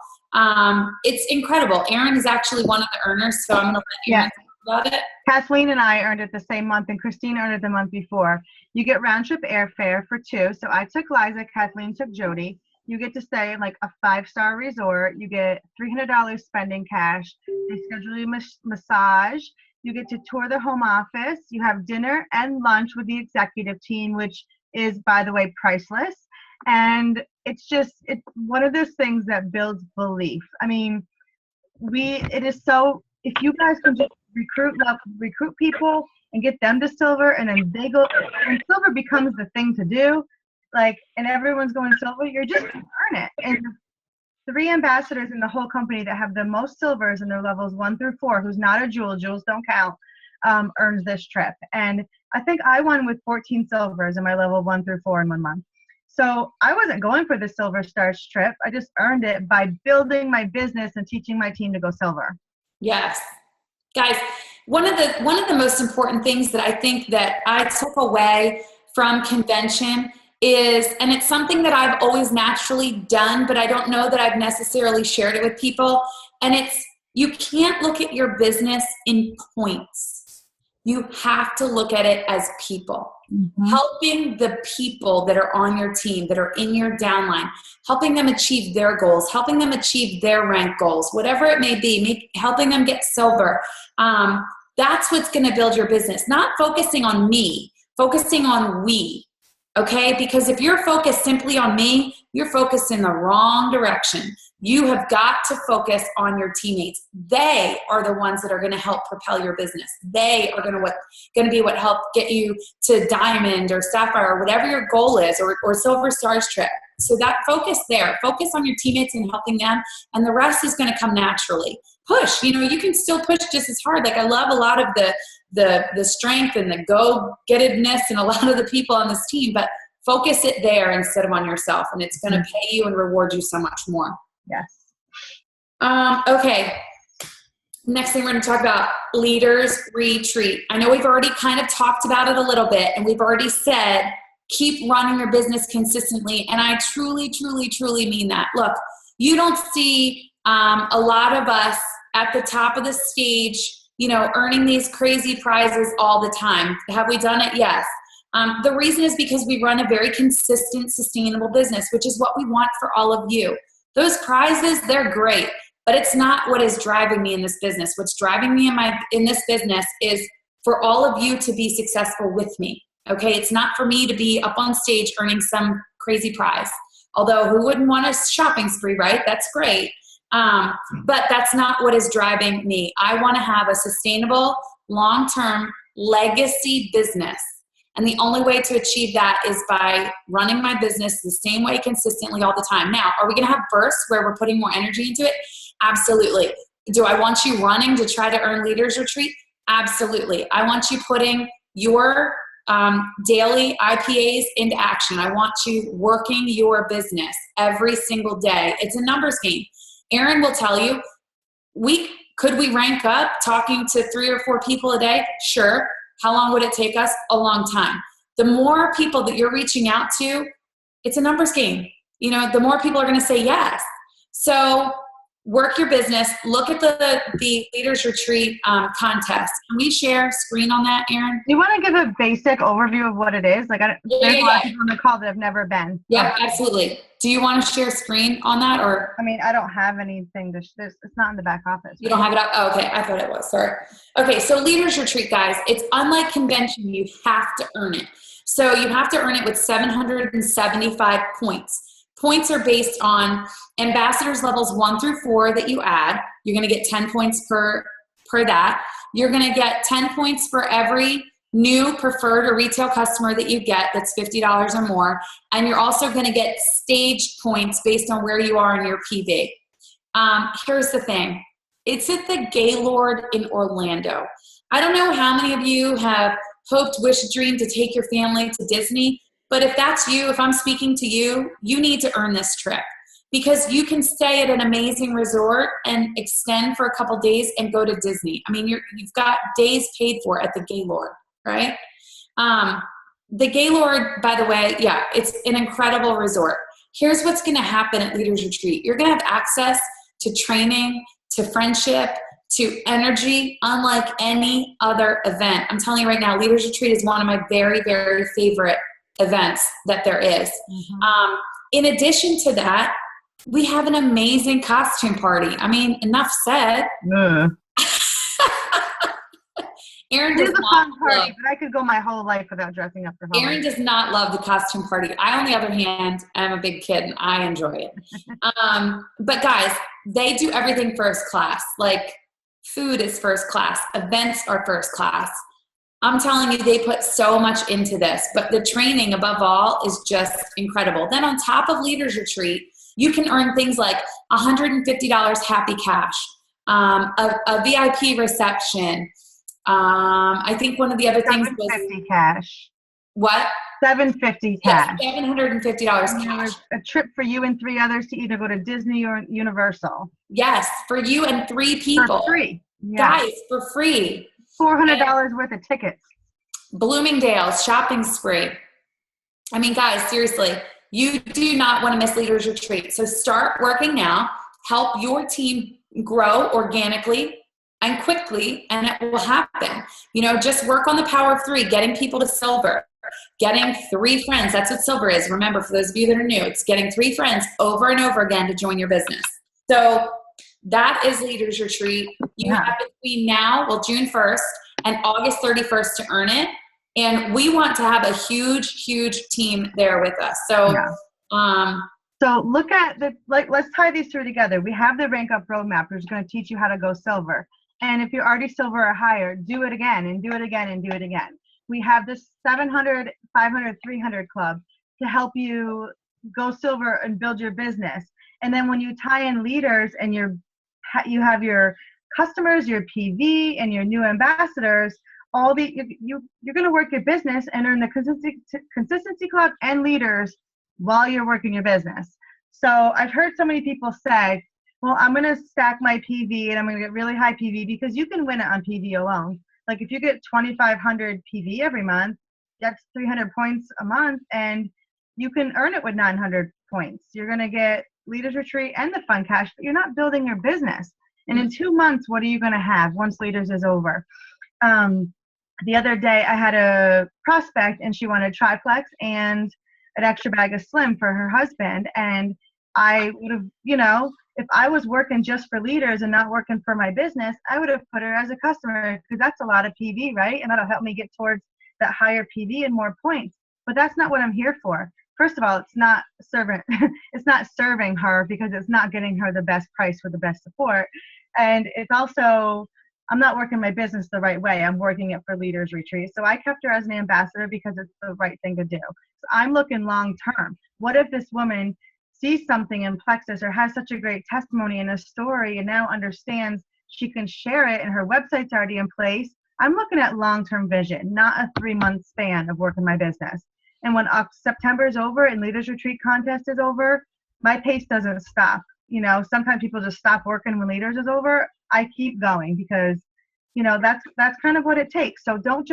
It's incredible. Erin is actually one of the earners, so I'm going to let Erin talk about it. Kathleen and I earned it the same month, and Christine earned it the month before. You get round trip airfare for 2. So I took Liza, Kathleen took Jody. You get to stay in like a 5-star resort. You get $300 spending cash. They schedule you massage. You get to tour the home office. You have dinner and lunch with the executive team, which is, by the way, priceless. And it's one of those things that builds belief. I mean, it is so, if you guys can just recruit people and get them to silver, and then they go, and silver becomes the thing to do, like, and everyone's going silver, you're just going to earn it. And 3 ambassadors in the whole company that have the most silvers in their levels 1 through 4, who's not a jewel, jewels don't count, earns this trip. And I think I won with 14 silvers in my level 1 through 4 in 1 month. So I wasn't going for the Silver Stars trip. I just earned it by building my business and teaching my team to go silver. Yes. Guys, one of the most important things that I think that I took away from convention is, and it's something that I've always naturally done, but I don't know that I've necessarily shared it with people, and it's, you can't look at your business in points. You have to look at it as people. Mm-hmm. Helping the people that are on your team, that are in your downline, helping them achieve their goals, helping them achieve their rank goals, whatever it may be, helping them get silver. That's what's going to build your business. Not focusing on me, focusing on we. Okay? Because if you're focused simply on me, you're focused in the wrong direction. You have got to focus on your teammates. They are the ones that are going to help propel your business. They are going to be what help get you to diamond or sapphire or whatever your goal is, or Silver Stars trip. So that focus there, focus on your teammates and helping them, and the rest is going to come naturally. Push, you can still push just as hard. Like, I love a lot of the strength and the go-gettedness and a lot of the people on this team, but focus it there instead of on yourself, and it's going to pay you and reward you so much more. Yes. Okay. Next thing we're going to talk about, Leaders Retreat. I know we've already kind of talked about it a little bit, and we've already said, keep running your business consistently. And I truly, truly, truly mean that. Look, you don't see a lot of us at the top of the stage, earning these crazy prizes all the time. Have we done it? Yes. The reason is because we run a very consistent, sustainable business, which is what we want for all of you. Those prizes, they're great, but it's not what is driving me in this business. What's driving me in this business is for all of you to be successful with me. Okay, it's not for me to be up on stage earning some crazy prize. Although who wouldn't want a shopping spree, right? That's great. But that's not what is driving me. I want to have a sustainable, long-term legacy business. And the only way to achieve that is by running my business the same way consistently all the time. Now, are we going to have bursts where we're putting more energy into it? Absolutely. Do I want you running to try to earn Leaders Retreat? Absolutely. I want you putting your daily IPAs into action. I want you working your business every single day. It's a numbers game. Erin will tell you, could we rank up talking to 3 or 4 people a day? Sure. How long would it take us? A long time. The more people that you're reaching out to, it's a numbers game. The more people are going to say yes. So work your business. Look at the Leaders Retreat contest. Can we share screen on that, Erin? You want to give a basic overview of what it is? Like, there's a lot of people on the call that have never been. Yeah, absolutely. Do you want to share screen on that, or? I mean, I don't have anything to, it's not in the back office. You don't have it up? Oh, okay. I thought it was. Sorry. Okay. So Leaders Retreat, guys, it's unlike convention. You have to earn it. So you have to earn it with 775 points. Points are based on ambassadors levels 1 through 4 that you add. You're going to get 10 points per that. You're going to get 10 points for every new preferred or retail customer that you get that's $50 or more. And you're also going to get stage points based on where you are in your PV. Here's the thing. It's at the Gaylord in Orlando. I don't know how many of you have hoped, wished, dreamed to take your family to Disney, but if that's you, if I'm speaking to you, you need to earn this trip, because you can stay at an amazing resort and extend for a couple days and go to Disney. I mean, you've got days paid for at the Gaylord, right? The Gaylord, by the way, yeah, it's an incredible resort. Here's what's going to happen at Leaders Retreat. You're going to have access to training, to friendship, to energy, unlike any other event. I'm telling you right now, Leaders Retreat is one of my very, very favorite events that there is. Mm-hmm. In addition to that, we have an amazing costume party. I mean, enough said. Erin does not party, but I could go my whole life without dressing up for Halloween. Erin does not love the costume party. I, on the other hand, am a big kid and I enjoy it. But guys, they do everything first class. Like, food is first class. Events are first class. I'm telling you, they put so much into this. But the training, above all, is just incredible. Then on top of Leaders Retreat, you can earn things like $150 happy cash, a VIP reception. I think one of the other things was $750 cash. What? $750 cash. Yes, $750 cash. A trip for you and 3 others to either go to Disney or Universal. Yes, for you and 3 people. For free. Yeah. Guys, for free. $400 worth of tickets. Bloomingdale's shopping spree. I mean, guys, seriously, you do not want to miss Leaders Retreat. So start working now. Help your team grow organically and quickly, and it will happen. You know, just work on the power of 3, getting people to silver, getting 3 friends. That's what silver is. Remember, for those of you that are new, it's getting 3 friends over and over again to join your business. So that is Leaders Retreat. You have between now, well, June 1st and August 31st to earn it. And we want to have a huge, huge team there with us. So, so look at let's tie these 2 together. We have the Rank Up Roadmap, which is going to teach you how to go silver. And if you're already silver or higher, do it again and do it again and do it again. We have this 700, 500, 300 club to help you go silver and build your business. And then when you tie in leaders and you have your customers, your PV, and your new ambassadors, you're going to work your business and earn the consistency club and leaders while you're working your business. So I've heard so many people say, well, I'm going to stack my PV and I'm going to get really high PV, because you can win it on PV alone. Like if you get 2,500 PV every month, that's 300 points a month, and you can earn it with 900 points. You're going to get Leaders Retreat and the fun cash, but you're not building your business. And in 2 months, what are you going to have once Leaders is over? The other day I had a prospect and she wanted triplex and an extra bag of Slim for her husband. And I would have, if I was working just for Leaders and not working for my business, I would have put her as a customer, because that's a lot of PV, right? And that'll help me get towards that higher PV and more points. But that's not what I'm here for. First of all, it's not serving her, because it's not getting her the best price with the best support. And it's also, I'm not working my business the right way. I'm working it for Leaders Retreat. So I kept her as an ambassador because it's the right thing to do. So I'm looking long term. What if this woman sees something in Plexus or has such a great testimony and a story and now understands she can share it and her website's already in place? I'm looking at long-term vision, not a 3-month span of working my business. And when September is over and Leaders Retreat contest is over, my pace doesn't stop. Sometimes people just stop working when Leaders is over. I keep going because, that's kind of what it takes. So don't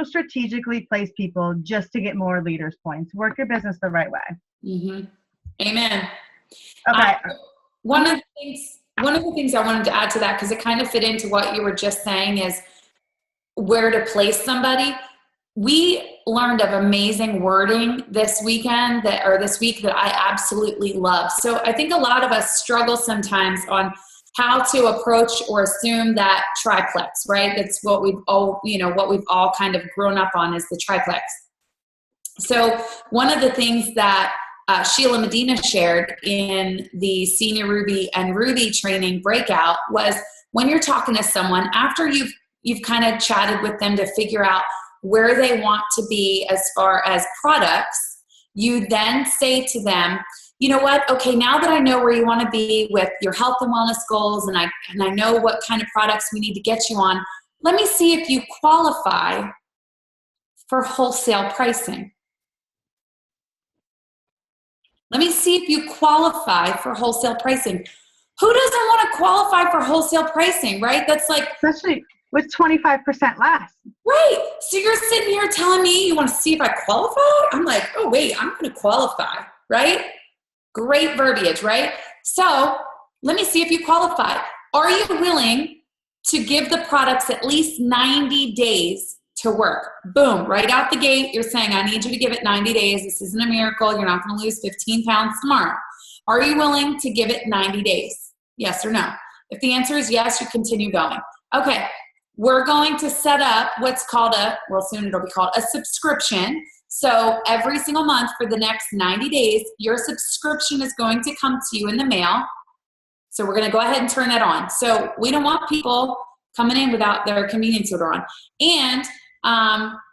strategically place people just to get more Leaders points. Work your business the right way. Mm-hmm. Amen. Okay. One of the things I wanted to add to that, because it kind of fit into what you were just saying, is where to place somebody. we learned of amazing wording this weekend this week that I absolutely love. So I think a lot of us struggle sometimes on how to approach or assume that triplex, right? That's what we've all kind of grown up on is the triplex. So one of the things that Sheila Medina shared in the Senior Ruby and Ruby training breakout was when you're talking to someone, after you've kind of chatted with them to figure out where they want to be as far as products, you then say to them, you know what, okay, now that I know where you want to be with your health and wellness goals, and I know what kind of products we need to get you on, let me see if you qualify for wholesale pricing. Let me see if you qualify for wholesale pricing. Who doesn't want to qualify for wholesale pricing, right? That's like, especially with 25% less. Right. So you're sitting here telling me you want to see if I qualify? I'm like, oh, wait, I'm going to qualify, right? Great verbiage, right? So let me see if you qualify. Are you willing to give the products at least 90 days to work? Boom, right out the gate, you're saying, I need you to give it 90 days. This isn't a miracle. You're not going to lose 15 pounds tomorrow. Are you willing to give it 90 days? Yes or no? If the answer is yes, you continue going. Okay, we're going to set up what's called soon it'll be called a subscription. So every single month for the next 90 days, your subscription is going to come to you in the mail. So we're going to go ahead and turn that on. So we don't want people coming in without their convenience order on. And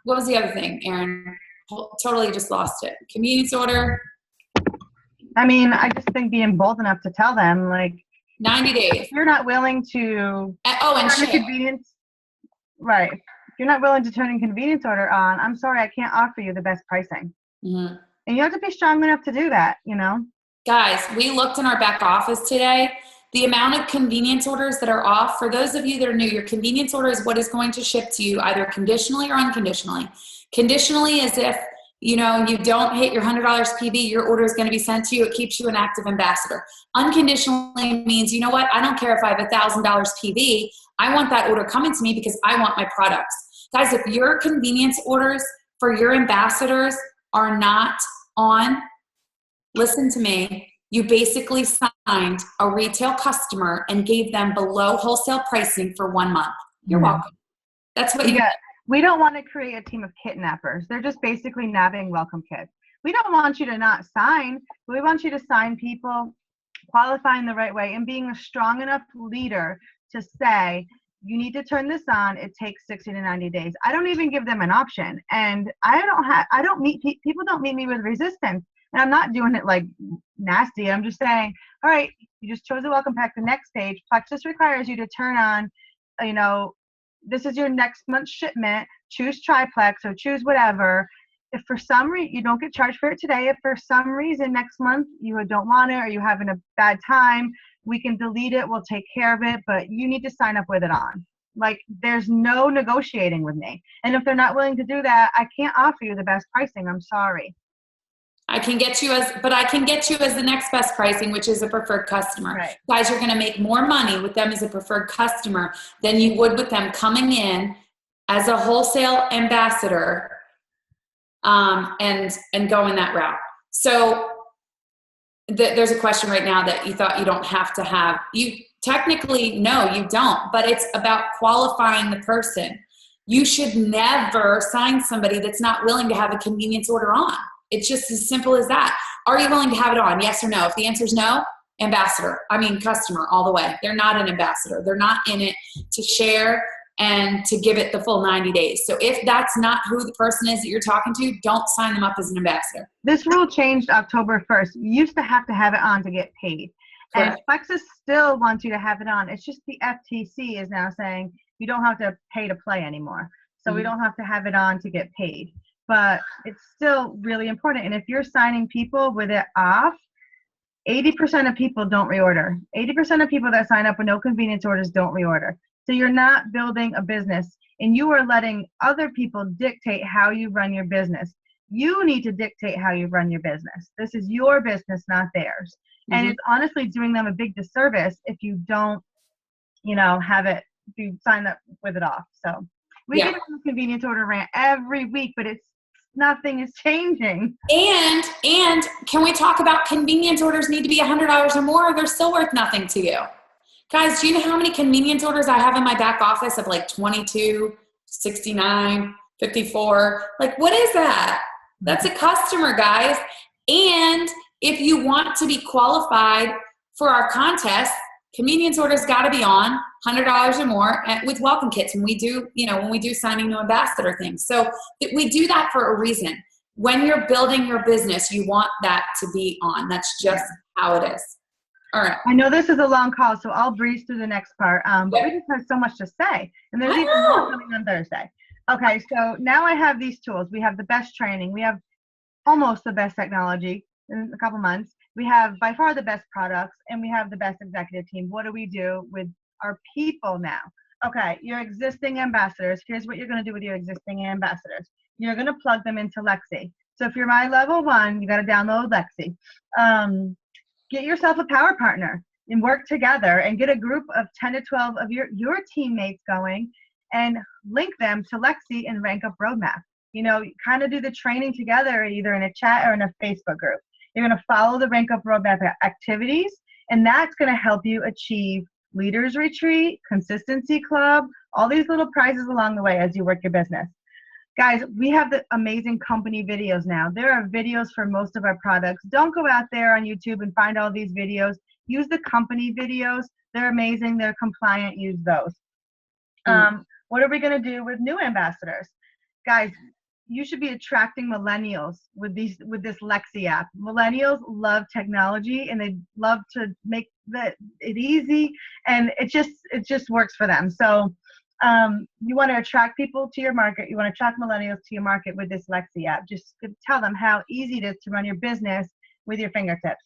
what was the other thing, Erin? Totally just lost it. Convenience order. I mean, I just think being bold enough to tell them, like, 90 days. If you're not willing to and turn a convenience, right. If you're not willing to turn a convenience order on, I'm sorry, I can't offer you the best pricing. Mm-hmm. And you have to be strong enough to do that, you know? Guys, we looked in our back office today. The amount of convenience orders that are off, for those of you that are new, your convenience order is what is going to ship to you either conditionally or unconditionally. Conditionally is if, you don't hit your $100 PV, your order is going to be sent to you. It keeps you an active ambassador. Unconditionally means, you know what? I don't care if I have $1,000 PV. I want that order coming to me because I want my products. Guys, if your convenience orders for your ambassadors are not on, listen to me. You basically signed a retail customer and gave them below wholesale pricing for 1 month. You're welcome. That's what you get. We don't want to create a team of kidnappers. They're just basically nabbing welcome kits. We don't want you to not sign. We want you to sign people, qualifying the right way, and being a strong enough leader to say, you need to turn this on. It takes 60 to 90 days. I don't even give them an option. And people don't meet me with resistance. And I'm not doing it like nasty. I'm just saying, all right, you just chose a welcome pack. The next page, Plexus requires you to turn on, this is your next month's shipment. Choose triplex or choose whatever. If for some reason you don't get charged for it today, if for some reason next month you don't want it or you're having a bad time, we can delete it. We'll take care of it, but you need to sign up with it on. Like, there's no negotiating with me. And if they're not willing to do that, I can't offer you the best pricing. I'm sorry. I can get you as the next best pricing, which is a preferred customer. Right. Guys, you're going to make more money with them as a preferred customer than you would with them coming in as a wholesale ambassador, and going that route. So there's a question right now that you thought you don't have to have. You technically, no, you don't, but it's about qualifying the person. You should never sign somebody that's not willing to have a convenience order on. It's just as simple as that. Are you willing to have it on? Yes or no? If the answer is no, customer all the way. They're not an ambassador. They're not in it to share and to give it the full 90 days. So if that's not who the person is that you're talking to, don't sign them up as an ambassador. This rule changed October 1st. You used to have it on to get paid. Correct. And Plexus still wants you to have it on. It's just the FTC is now saying you don't have to pay to play anymore. So we don't have to have it on to get paid. But it's still really important. And if you're signing people with it off, 80% of people don't reorder. 80% of people that sign up with no convenience orders don't reorder. So you're not building a business, and you are letting other people dictate how you run your business. You need to dictate how you run your business. This is your business, not theirs. Mm-hmm. And it's honestly doing them a big disservice if you don't, have it, if you sign up with it off. So We get on the convenience order rant every week, but nothing is changing. And can we talk about convenience orders need to be $100 or more, or they're still worth nothing to you? Guys, do you know how many convenience orders I have in my back office of like 22, 69, 54? Like, what is that? That's a customer, guys. And if you want to be qualified for our contest, convenience orders got to be on $100 or more with welcome kits when we do, when we do signing new ambassador things. So we do that for a reason. When you're building your business, you want that to be on. That's just how it is. All right. I know this is a long call, so I'll breeze through the next part. But we just have so much to say, and there's even more coming on Thursday. Okay, so now I have these tools. We have the best training. We have almost the best technology in a couple months. We have by far the best products, and we have the best executive team. What do we do with our people now? Okay, your existing ambassadors. Here's what you're going to do with your existing ambassadors. You're going to plug them into Lexi. So if you're my level 1, you got to download Lexi. Get yourself a power partner and work together and get a group of 10 to 12 of your teammates going and link them to Lexi and Rank Up Roadmap. Kind of do the training together either in a chat or in a Facebook group. You're going to follow the Rank Up Roadmap activities, and that's going to help you achieve Leaders Retreat, Consistency Club, all these little prizes along the way as you work your business. Guys, we have the amazing company videos now. There are videos for most of our products. Don't go out there on YouTube and find all these videos. Use the company videos. They're amazing. They're compliant. Use those. What are we going to do with new ambassadors? Guys, you should be attracting millennials with this Lexi app. Millennials love technology, and they love to make it easy, and it just works for them. So you want to attract people to your market. You want to attract millennials to your market with this Lexi app. Just tell them how easy it is to run your business with your fingertips.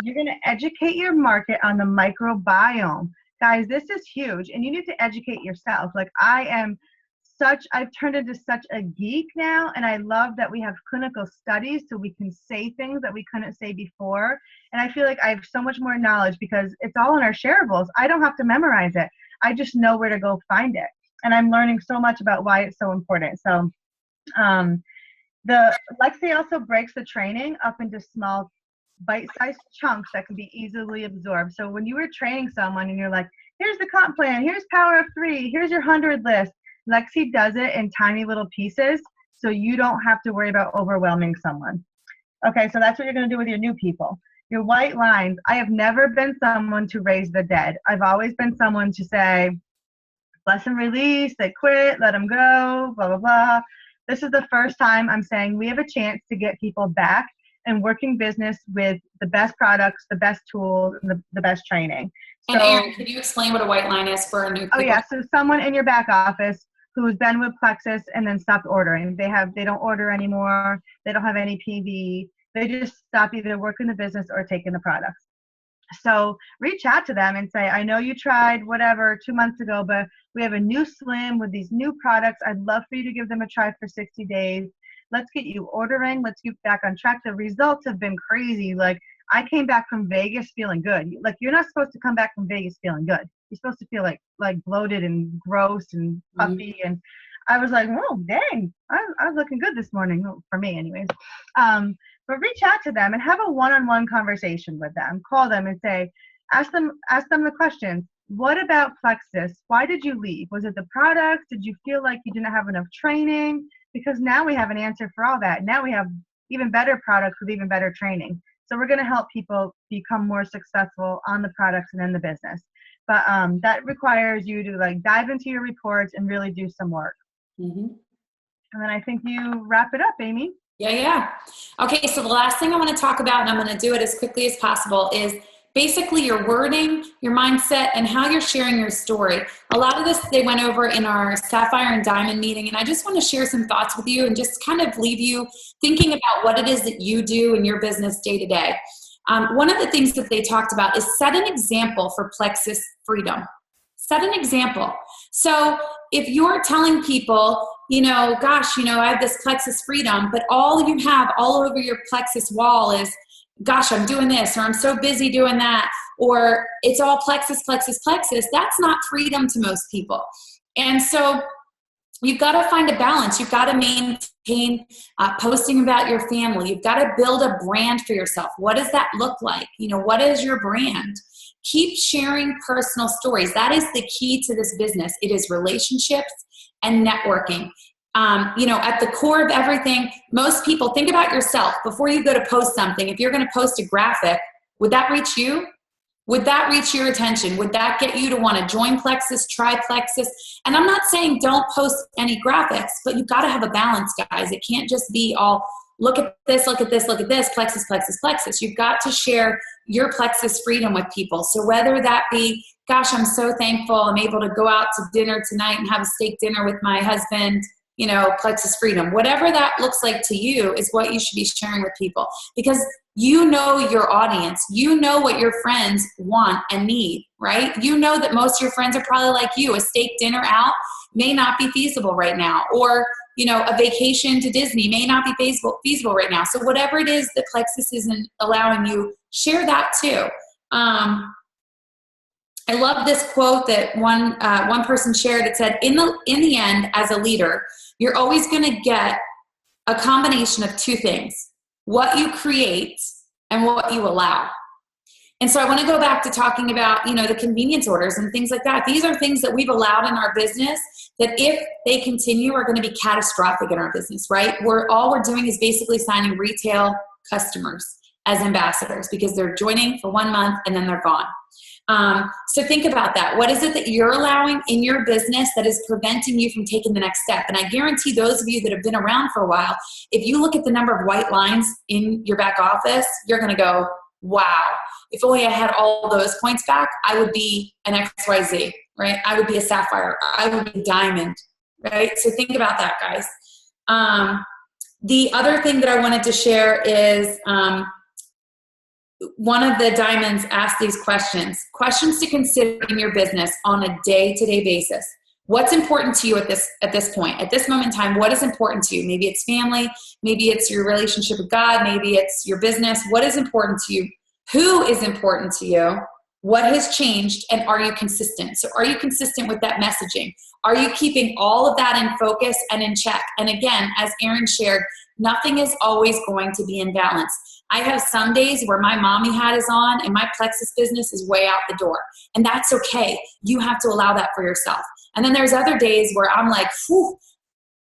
You're going to educate your market on the microbiome. Guys, this is huge, and you need to educate yourself. Like I've turned into such a geek now, and I love that we have clinical studies so we can say things that we couldn't say before. And I feel like I have so much more knowledge because it's all in our shareables. I don't have to memorize it. I just know where to go find it. And I'm learning so much about why it's so important. So the Lexi also breaks the training up into small bite-sized chunks that can be easily absorbed. So when you were training someone and you're like, here's the comp plan, here's Power of 3, here's your 100 list, Lexi does it in tiny little pieces, so you don't have to worry about overwhelming someone. Okay, so that's what you're going to do with your new people. Your white lines. I have never been someone to raise the dead. I've always been someone to say, bless and release, they quit, let them go, blah, blah, blah. This is the first time I'm saying we have a chance to get people back and working business with the best products, the best tools, and the best training. And Erin, can you explain what a white line is for a new people? Oh yeah, so someone in your back office who's been with Plexus and then stopped ordering. They don't order anymore. They don't have any PV. They just stop either working the business or taking the products. So reach out to them and say, I know you tried whatever 2 months ago, but we have a new Slim with these new products. I'd love for you to give them a try for 60 days. Let's get you ordering. Let's get back on track. The results have been crazy. Like I came back from Vegas feeling good. Like you're not supposed to come back from Vegas feeling good. You're supposed to feel like bloated and gross and puffy. And I was like, whoa, dang, I was looking good this morning, for me anyways. But reach out to them and have a one-on-one conversation with them. Call them and say, ask them the questions. What about Plexus? Why did you leave? Was it the products? Did you feel like you didn't have enough training? Because now we have an answer for all that. Now we have even better products with even better training. So we're going to help people become more successful on the products and in the business. But that requires you to dive into your reports and really do some work. Mm-hmm. And then I think you wrap it up, Amy. Yeah. Okay, so the last thing I want to talk about, and I'm going to do it as quickly as possible, is basically your wording, your mindset, and how you're sharing your story. A lot of this they went over in our Sapphire and Diamond meeting, and I just want to share some thoughts with you and just kind of leave you thinking about what it is that you do in your business day to day. One of the things that they talked about is set an example for Plexus Freedom. Set an example. So if you're telling people, gosh, I have this Plexus Freedom, but all you have all over your Plexus wall is, gosh, I'm doing this, or I'm so busy doing that, or it's all Plexus, Plexus, Plexus, that's not freedom to most people. And so you've got to find a balance. You've got to maintain posting about your family. You've got to build a brand for yourself. What does that look like? You know, what is your brand? Keep sharing personal stories. That is the key to this business. It is relationships and networking. You know, at the core of everything, most people, think about yourself before you go to post something. If you're going to post a graphic, would that reach you? Would that reach your attention? Would that get you to want to join Plexus, try Plexus? And I'm not saying don't post any graphics, but you've got to have a balance, guys. It can't just be all, look at this, look at this, look at this, Plexus, Plexus, Plexus. You've got to share your Plexus freedom with people. So whether that be, gosh, I'm so thankful I'm able to go out to dinner tonight and have a steak dinner with my husband, you know, Plexus freedom. Whatever that looks like to you is what you should be sharing with people, because you know your audience. You know what your friends want and need, right? You know that most of your friends are probably like you. A steak dinner out may not be feasible right now, or, you know, a vacation to Disney may not be feasible right now. So whatever it is that Plexus isn't allowing you, share that too. I love this quote that one person shared. It said, in the end, as a leader, you're always going to get a combination of two things: what you create and what you allow. And so I want to go back to talking about, you know, the convenience orders and things like that. These are things that we've allowed in our business that, if they continue, are going to be catastrophic in our business, right? All we're doing is basically signing retail customers as ambassadors, because they're joining for 1 month and then they're gone. So think about that. What is it that you're allowing in your business that is preventing you from taking the next step? And I guarantee those of you that have been around for a while, if you look at the number of white lines in your back office, you're going to go, wow, if only I had all those points back, I would be an XYZ, right? I would be a sapphire. I would be a diamond, right? So think about that, guys. The other thing that I wanted to share is, one of the diamonds asked these questions to consider in your business on a day-to-day basis. What's important to you at this point, at this moment in time? What is important to you? Maybe it's family, maybe it's your relationship with God, maybe it's your business. What is important to you? Who is important to you? What has changed? And are you consistent? So are you consistent with that messaging? Are you keeping all of that in focus and in check? And again, as Erin shared, nothing is always going to be in balance. I have some days where my mommy hat is on and my Plexus business is way out the door. And that's okay. You have to allow that for yourself. And then there's other days where I'm like, whew,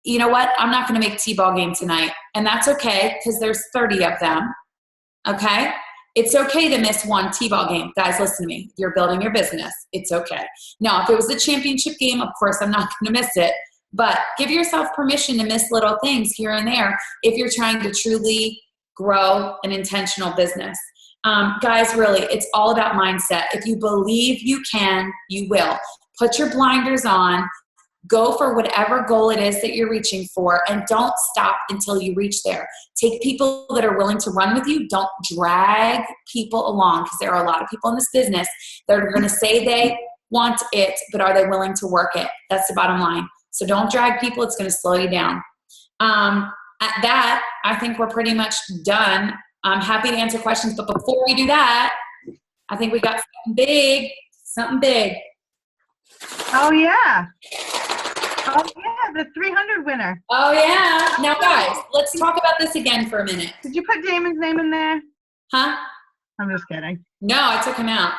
you know what? I'm not going to make T-ball game tonight. And that's okay, because there's 30 of them. Okay? It's okay to miss one T-ball game. Guys, listen to me. You're building your business. It's okay. Now, if it was a championship game, of course, I'm not going to miss it. But give yourself permission to miss little things here and there if you're trying to truly grow an intentional business. Guys, really, it's all about mindset. If you believe you can, you will. Put your blinders on. Go for whatever goal it is that you're reaching for, and don't stop until you reach there. Take people that are willing to run with you. Don't drag people along, because there are a lot of people in this business that are going to say they want it, but are they willing to work it? That's the bottom line. So don't drag people. It's going to slow you down. At that, I think we're pretty much done. I'm happy to answer questions, but before we do that, I think we got something big. Oh, yeah. Oh, yeah, the 300 winner. Oh, yeah. Now, guys, let's talk about this again for a minute. Did you put Damon's name in there? Huh? I'm just kidding. No, I took him out.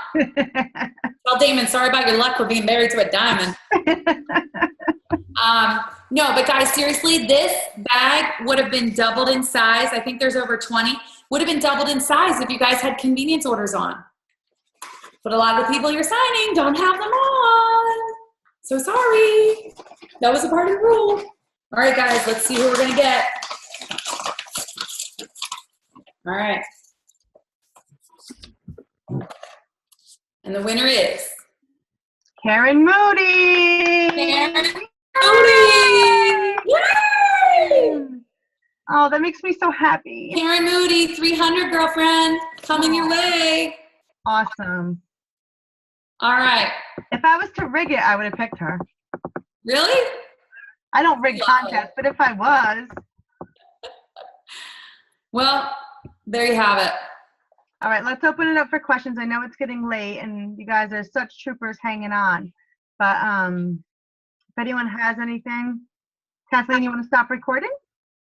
Well, Damon, sorry about your luck for being married to a diamond. No, but guys, seriously, this bag would have been doubled in size. I think there's over 20. Would have been doubled in size if you guys had convenience orders on. But a lot of the people you're signing don't have them on. So sorry. That was a part of the rule. All right, guys, let's see who we're going to get. All right. And the winner is Karen Moody. Karen Moody. Yay! Oh, that makes me so happy. Karen Moody, 300, girlfriend, coming your way. Awesome. All right. If I was to rig it, I would have picked her. Really? I don't rig contests, but if I was. Well, there you have it. All right, let's open it up for questions. I know it's getting late, and you guys are such troopers hanging on. But if anyone has anything. Kathleen, you want to stop recording?